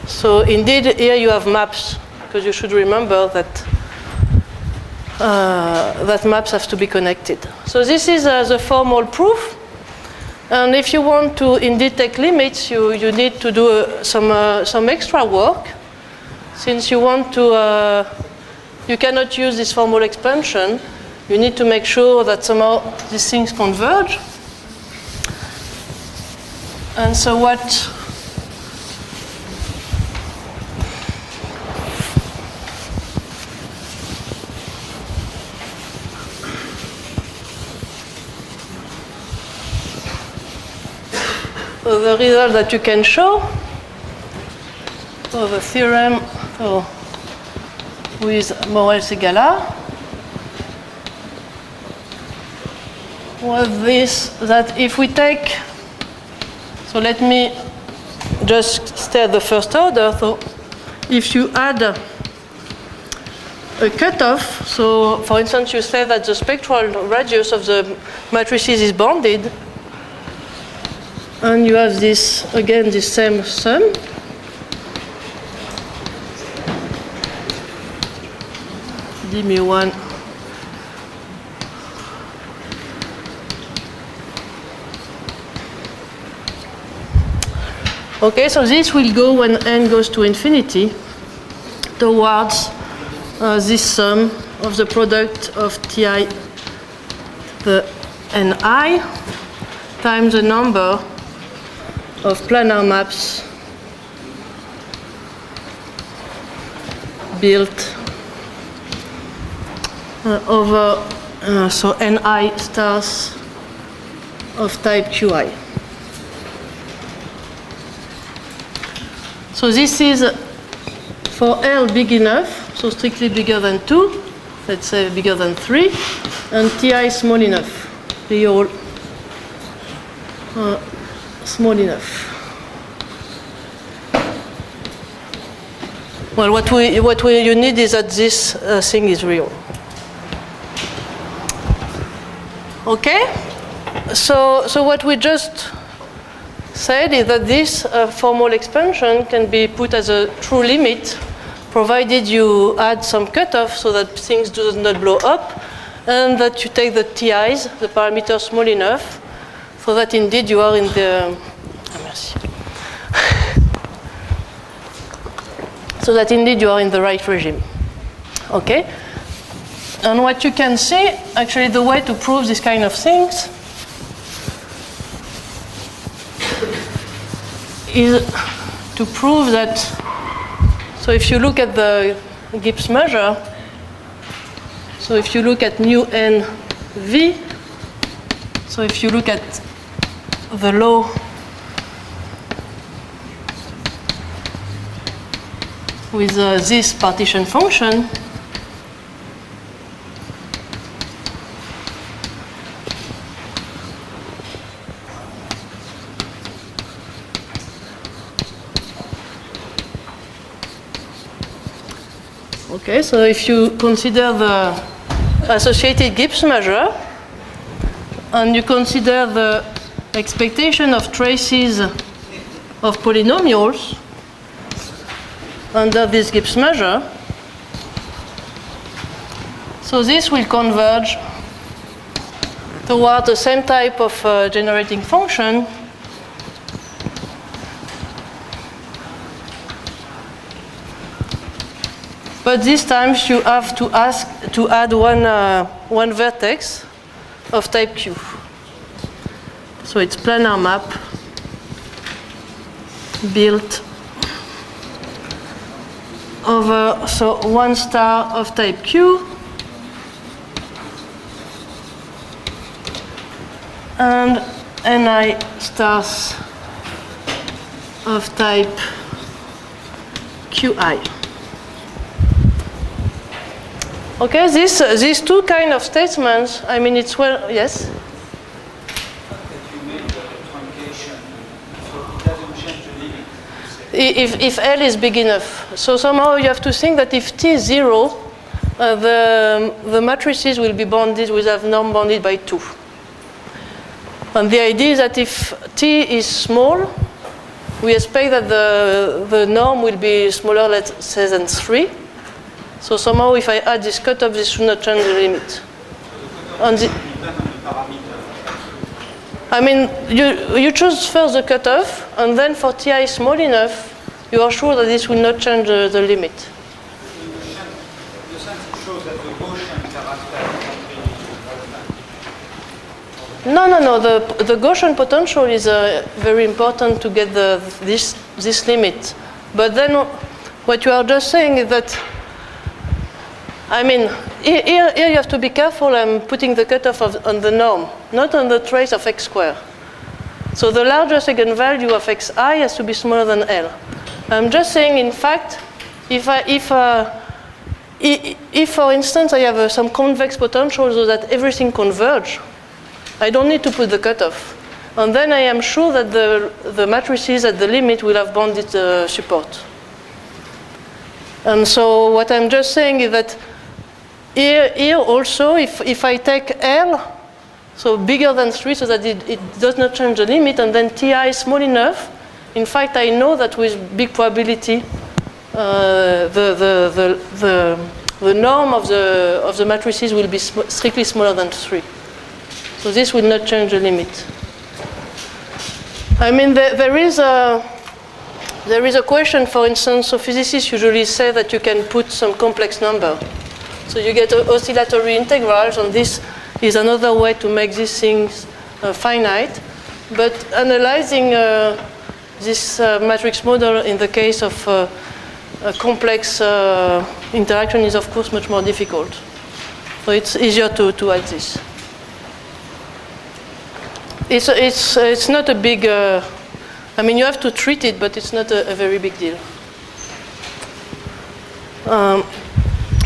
So indeed, here you have maps, because you should remember that that maps have to be connected. So this is the formal proof. And if you want to indeed take limits, you need to do some extra work. Since you want to, you cannot use this formal expansion, you need to make sure that somehow these things converge. And so so the result that you can show for the theorem with Morel-Segala was this, that if we take, so let me just stay at the first order. So if you add a cutoff, so for instance you say that the spectral radius of the matrices is bounded, and you have this, again, this same sum. D mu1 okay, so this will go when n goes to infinity towards this sum of the product of Ti, the Ni, times the number of planar maps built over so Ni stars of type Qi. So this is for L big enough, so strictly bigger than 2, let's say bigger than 3, and Ti small enough, real small enough. Well, what you need is that this thing is real. Okay? So what we just said is that this formal expansion can be put as a true limit, provided you add some cutoff so that things do not blow up, and that you take the TIs, the parameters small enough, so that indeed you are in the so that indeed you are in the right regime. Okay? And what you can see, actually the way to prove this kind of things is to prove that, so if you look at the Gibbs measure, so if you look at mu n v, so if you look at the law with this partition function. Okay, so if you consider the associated Gibbs measure, and you consider the expectation of traces of polynomials under this Gibbs measure, so this will converge toward the same type of generating function. But this time you have to add one vertex of type Q. So it's planar map built over one star of type Q and Ni stars of type Qi. Okay, these two kind of statements, I mean, it's well, yes? If L is big enough. So somehow you have to think that if T is 0, the matrices will be bounded, will have norm bounded by 2. And the idea is that if T is small, we expect that the norm will be smaller, let's say, than 3. So somehow if I add this cutoff, this should not change the limit. I mean, you choose first the cutoff, and then for Ti small enough, you are sure that this will not change the limit. In the sense it shows that the Gaussian character is No. The Gaussian potential is very important to get this limit. But then what you are just saying is that, I mean, here you have to be careful. I'm putting the cutoff on the norm, not on the trace of x squared. So the largest eigenvalue of xi has to be smaller than L. I'm just saying, in fact, if for instance, I have some convex potential so that everything converge, I don't need to put the cutoff. And then I am sure that the matrices at the limit will have bounded support. And so what I'm just saying is that here also, if I take L, so bigger than 3 so that it does not change the limit, and then Ti is small enough, in fact, I know that with big probability, the norm of the matrices will be strictly smaller than 3. So this will not change the limit. I mean, there is a question, for instance, so physicists usually say that you can put some complex number. So you get oscillatory integrals, and this is another way to make these things finite. But analyzing this matrix model in the case of a complex interaction is, of course, much more difficult. So it's easier to add this. It's not a big, I mean, you have to treat it, but it's not a very big deal.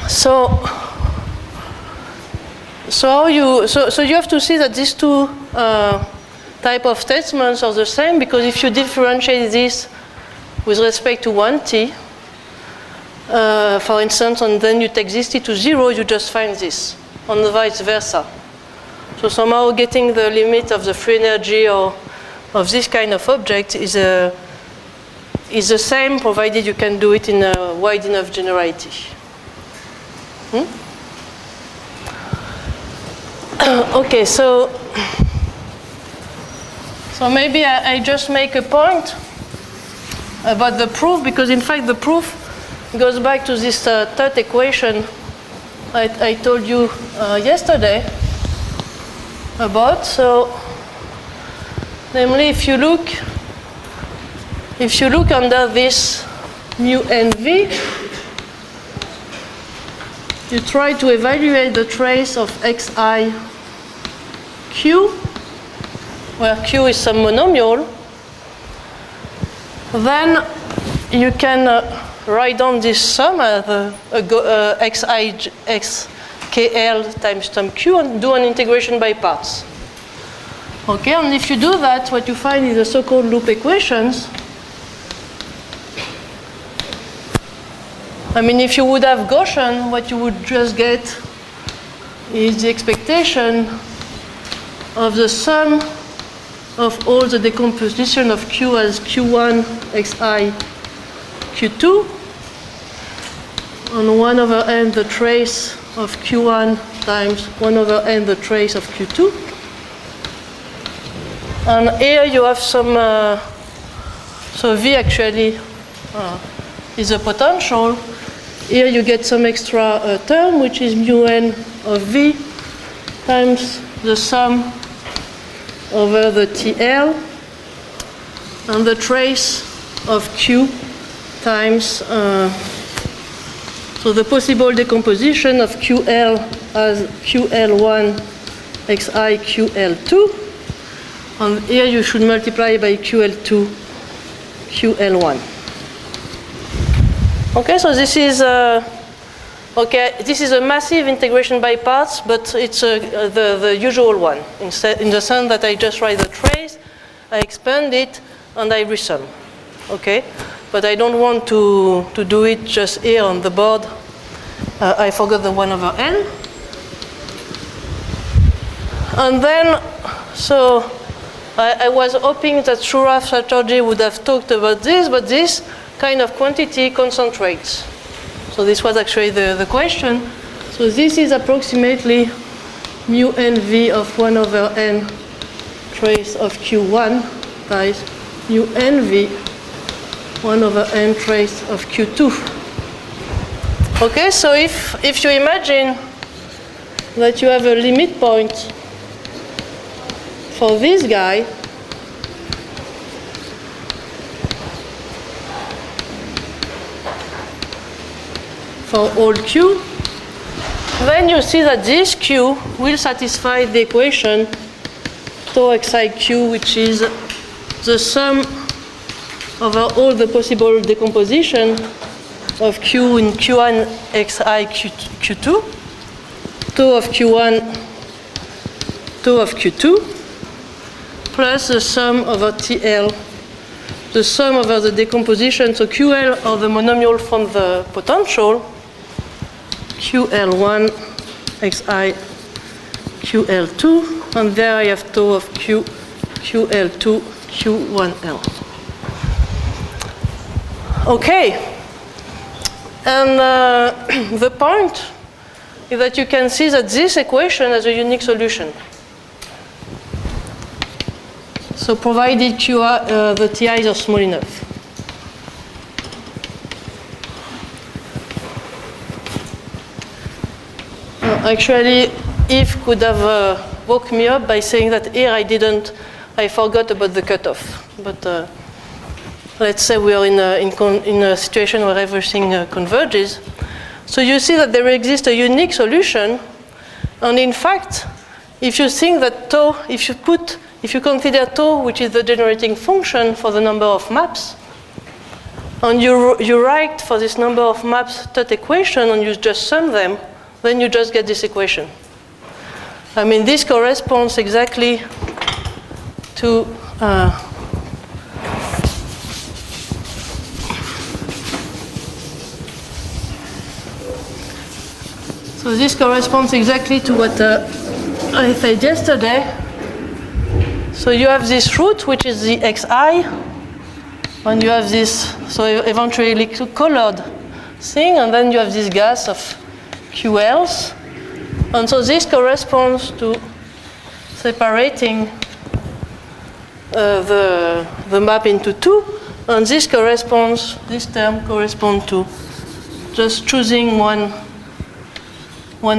So you have to see that these two type of statements are the same, because if you differentiate this with respect to 1t, for instance, and then you take this t to 0, you just find this, and vice versa. So somehow getting the limit of the free energy or of this kind of object is the same, provided you can do it in a wide enough generality. Okay, so maybe I just make a point about the proof, because in fact the proof goes back to this third equation I told you yesterday about. So namely, if you look under this mu nv, you try to evaluate the trace of xi q, where q is some monomial, then you can write down this sum as xkl times sum q and do an integration by parts. Okay, and if you do that, what you find is the so-called loop equations. I mean, if you would have Gaussian, what you would just get is the expectation of the sum of all the decomposition of q as q1 xi q2 on 1 over n the trace of q1 times 1 over n the trace of q2. And here you have some, so V actually is a potential. Here you get some extra term, which is mu n of V times the sum over the TL and the trace of Q times, so the possible decomposition of QL as QL1 xi QL2. And here you should multiply by QL2 QL1. Okay, so this is this is a massive integration by parts, but it's the usual one. In the sense that I just write the trace, I expand it, and I resum. Okay, but I don't want to do it just here on the board. I forgot the 1 over n. And then, so I was hoping that Shuraf Chatterjee would have talked about this, but this kind of quantity concentrates. So this was actually the question. So this is approximately mu nv of 1 over n trace of q1 times mu nv 1 over n trace of q2. Okay, so if you imagine that you have a limit point for this guy, for all q, then you see that this q will satisfy the equation tau xi q, which is the sum over all the possible decomposition of q in q1 xi q2, tau of q1, tau of q2, plus the sum over TL, the sum over the decomposition, so QL or the monomial from the potential, QL1 xi QL2, and there I have tau of Q, QL2, Q1L. Okay, and the point is that you can see that this equation has a unique solution. So provided the TIs are small enough. Actually, Yves could have woke me up by saying that here I forgot about the cutoff. But let's say we are in a situation where everything converges. So you see that there exists a unique solution. And in fact, if you think that tau, if you consider tau, which is the generating function for the number of maps, and you write for this number of maps that equation and you just sum them, then you just get this equation. I mean, this corresponds exactly to so this corresponds exactly to what I said yesterday. So you have this root, which is the xi, and you have this, so eventually colored thing, and then you have this gas of QLs. And so this corresponds to separating the map into two, and this term corresponds to just choosing one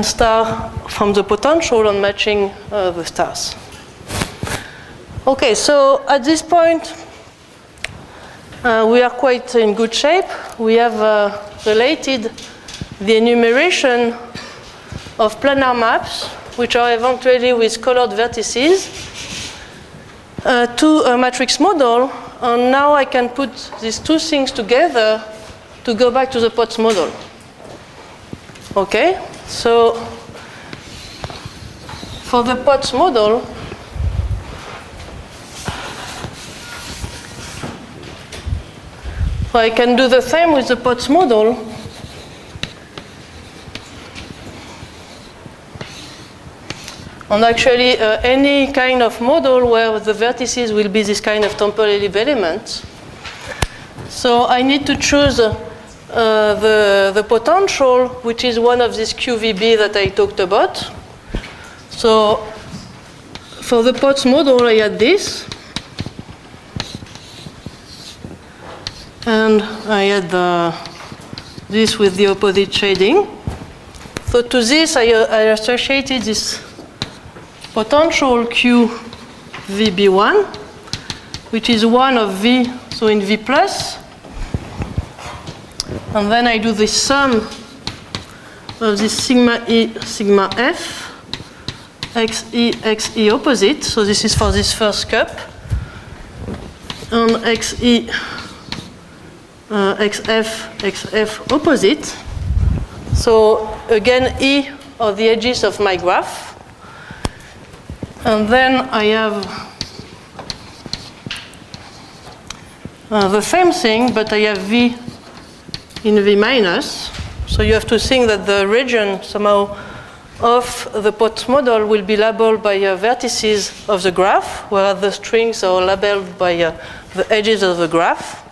star from the potential and matching the stars. Okay, so at this point, we are quite in good shape. We have related the enumeration of planar maps, which are eventually with colored vertices, to a matrix model. And now I can put these two things together to go back to the Potts model. Okay, so for the Potts model, I can do the same with the Potts model. And actually, any kind of model where the vertices will be this kind of temporally elements. So I need to choose the potential, which is one of these QVB that I talked about. So for the Potts model, I had this. And I had this with the opposite shading. So to this, I associated this potential QVB1, which is 1 of V, so in V plus. And then I do the sum of this sigma E, sigma F, XE, XE opposite. So this is for this first cup. And XE, XF, XF opposite. So again, E are the edges of my graph. And then I have the same thing, but I have V in V minus. So you have to think that the region somehow of the Potts model will be labeled by vertices of the graph, whereas the strings are labeled by the edges of the graph.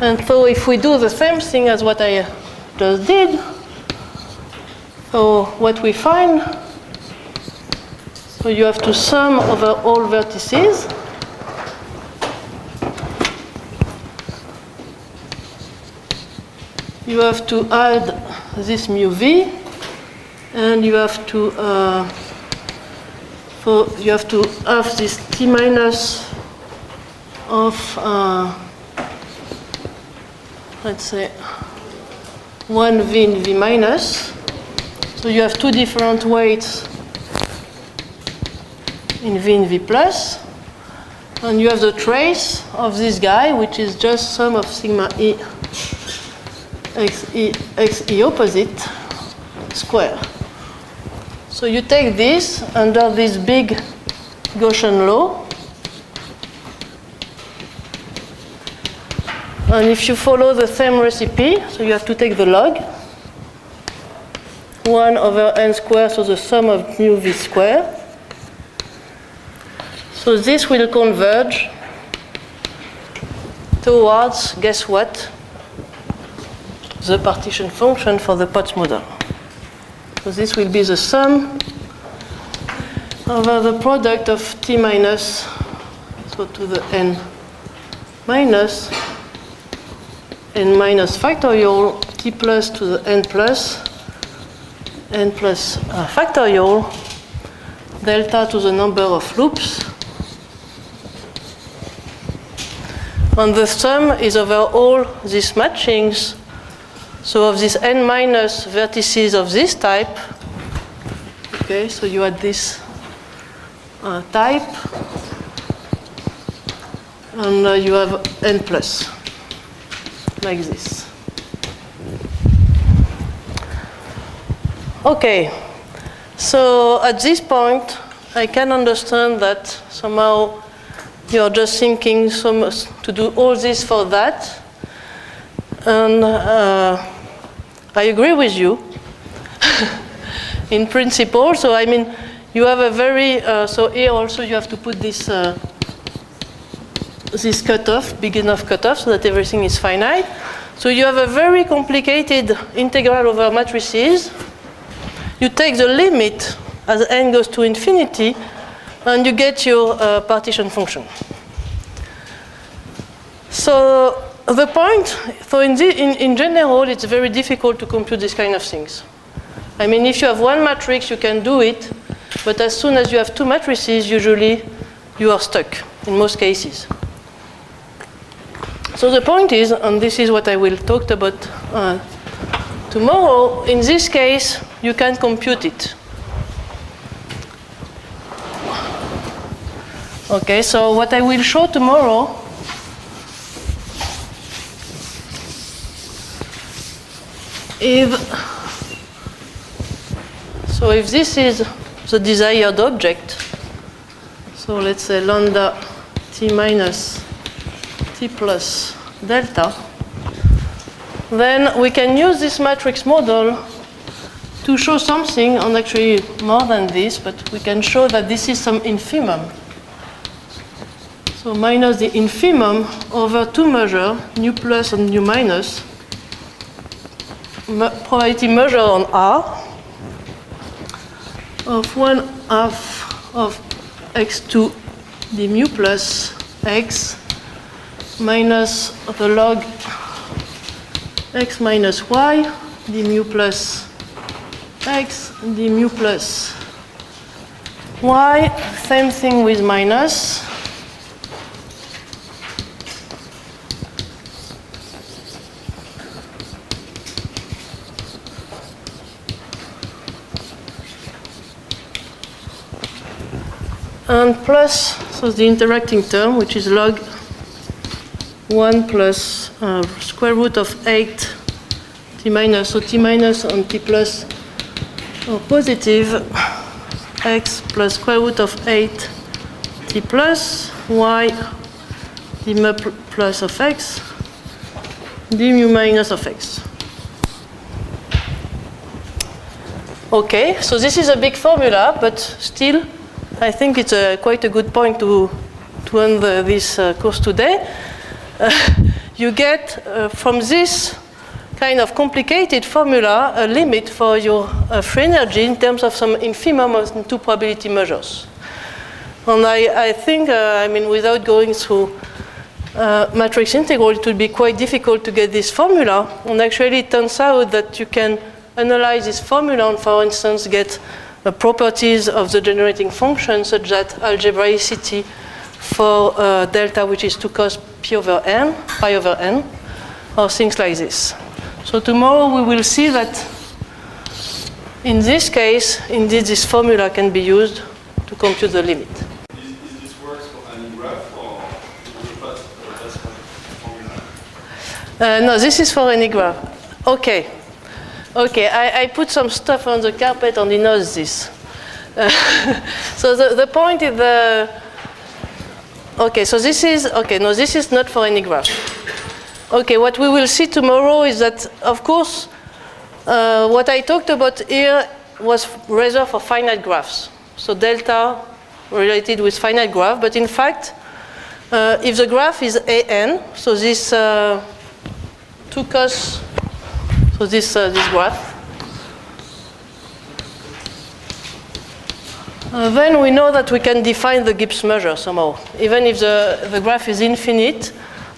And so if we do the same thing as what I just did, so what we find, so you have to sum over all vertices. You have to add this mu v, and you have to have this t minus of let's say 1v in v minus. So you have two different weights in v and v plus, and you have the trace of this guy, which is just sum of sigma e xe xe opposite square. So you take this under this big Gaussian law, and if you follow the same recipe, so you have to take the log 1 over n squared, so the sum of mu v squared. So this will converge towards, guess what? The partition function for the Potts model. So this will be the sum over the product of t minus, so to the n minus factorial t plus to the n plus factorial delta to the number of loops. And the sum is over all these matchings. So of these n minus vertices of this type, okay, so you add this type, and you have n plus, like this. Okay, so at this point, I can understand that somehow you're just thinking to do all this for that. And I agree with you in principle. So I mean, you have a very, so here also you have to put this, this cutoff, big enough cutoff, so that everything is finite. So you have a very complicated integral over matrices. You take the limit as n goes to infinity, and you get your partition function. So the point, so in general, it's very difficult to compute these kind of things. I mean, if you have one matrix, you can do it, but as soon as you have two matrices, usually you are stuck, in most cases. So the point is, and this is what I will talk about tomorrow, in this case, you can compute it. Okay, so what I will show tomorrow if this is the desired object, so let's say lambda t minus t plus delta, then we can use this matrix model to show something, and actually more than this, but we can show that this is some infimum. So minus the infimum over two measures, nu plus and nu minus, probability measure on R of 1/2 of x2 d mu plus x minus the log x minus y d mu plus x d mu plus y. Same thing with minus. And plus, so the interacting term, which is log 1 plus square root of 8 t minus, so t minus and t plus are positive, x plus square root of 8 t plus, y d mu plus of x, d mu minus of x. Okay, so this is a big formula, but still, I think it's quite a good point to end this course today. You get from this kind of complicated formula a limit for your free energy in terms of some infimum of two probability measures. And I think, I mean, without going through matrix integral, it would be quite difficult to get this formula. And actually, it turns out that you can analyze this formula and, for instance, get properties of the generating function such that algebraicity for delta, which is 2 cos pi over n, or things like this. So tomorrow we will see that in this case, indeed, this formula can be used to compute the limit. Is this works for any graph or just for formula? No, this is for any graph. Okay. Okay, I put some stuff on the carpet and he knows this. So the point is okay, so this is, okay, no, this is not for any graph. Okay, what we will see tomorrow is that, of course, what I talked about here was reserved for finite graphs. So delta related with finite graph, but in fact, if the graph is AN, so this 2 cos, so this graph, then we know that we can define the Gibbs measure somehow. Even if the graph is infinite,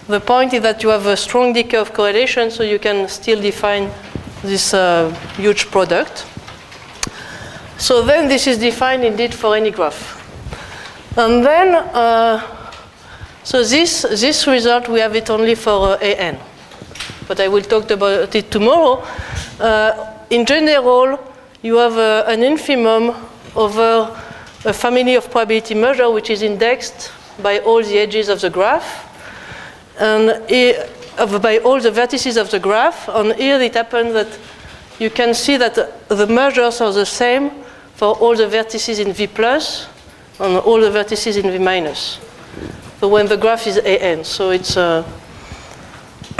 the point is that you have a strong decay of correlation, so you can still define this huge product. So then this is defined indeed for any graph. And then, so this result, we have it only for AN. But I will talk about it tomorrow. In general, you have an infimum over a family of probability measure which is indexed by all the edges of the graph and by all the vertices of the graph. And here it happens that you can see that the measures are the same for all the vertices in V plus and all the vertices in V minus. So when the graph is AN, so it's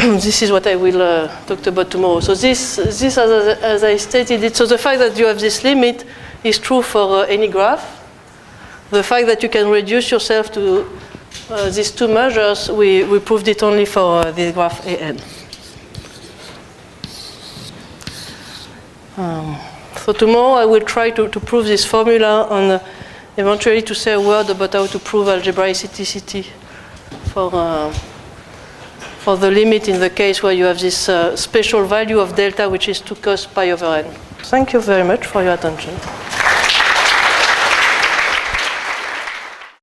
this is what I will talk about tomorrow. So this as I stated it, so the fact that you have this limit is true for any graph. The fact that you can reduce yourself to these two measures, we proved it only for the graph AN. So tomorrow I will try to prove this formula and eventually to say a word about how to prove algebraicity for the limit in the case where you have this special value of delta, which is 2 cos pi over n. Thank you very much for your attention.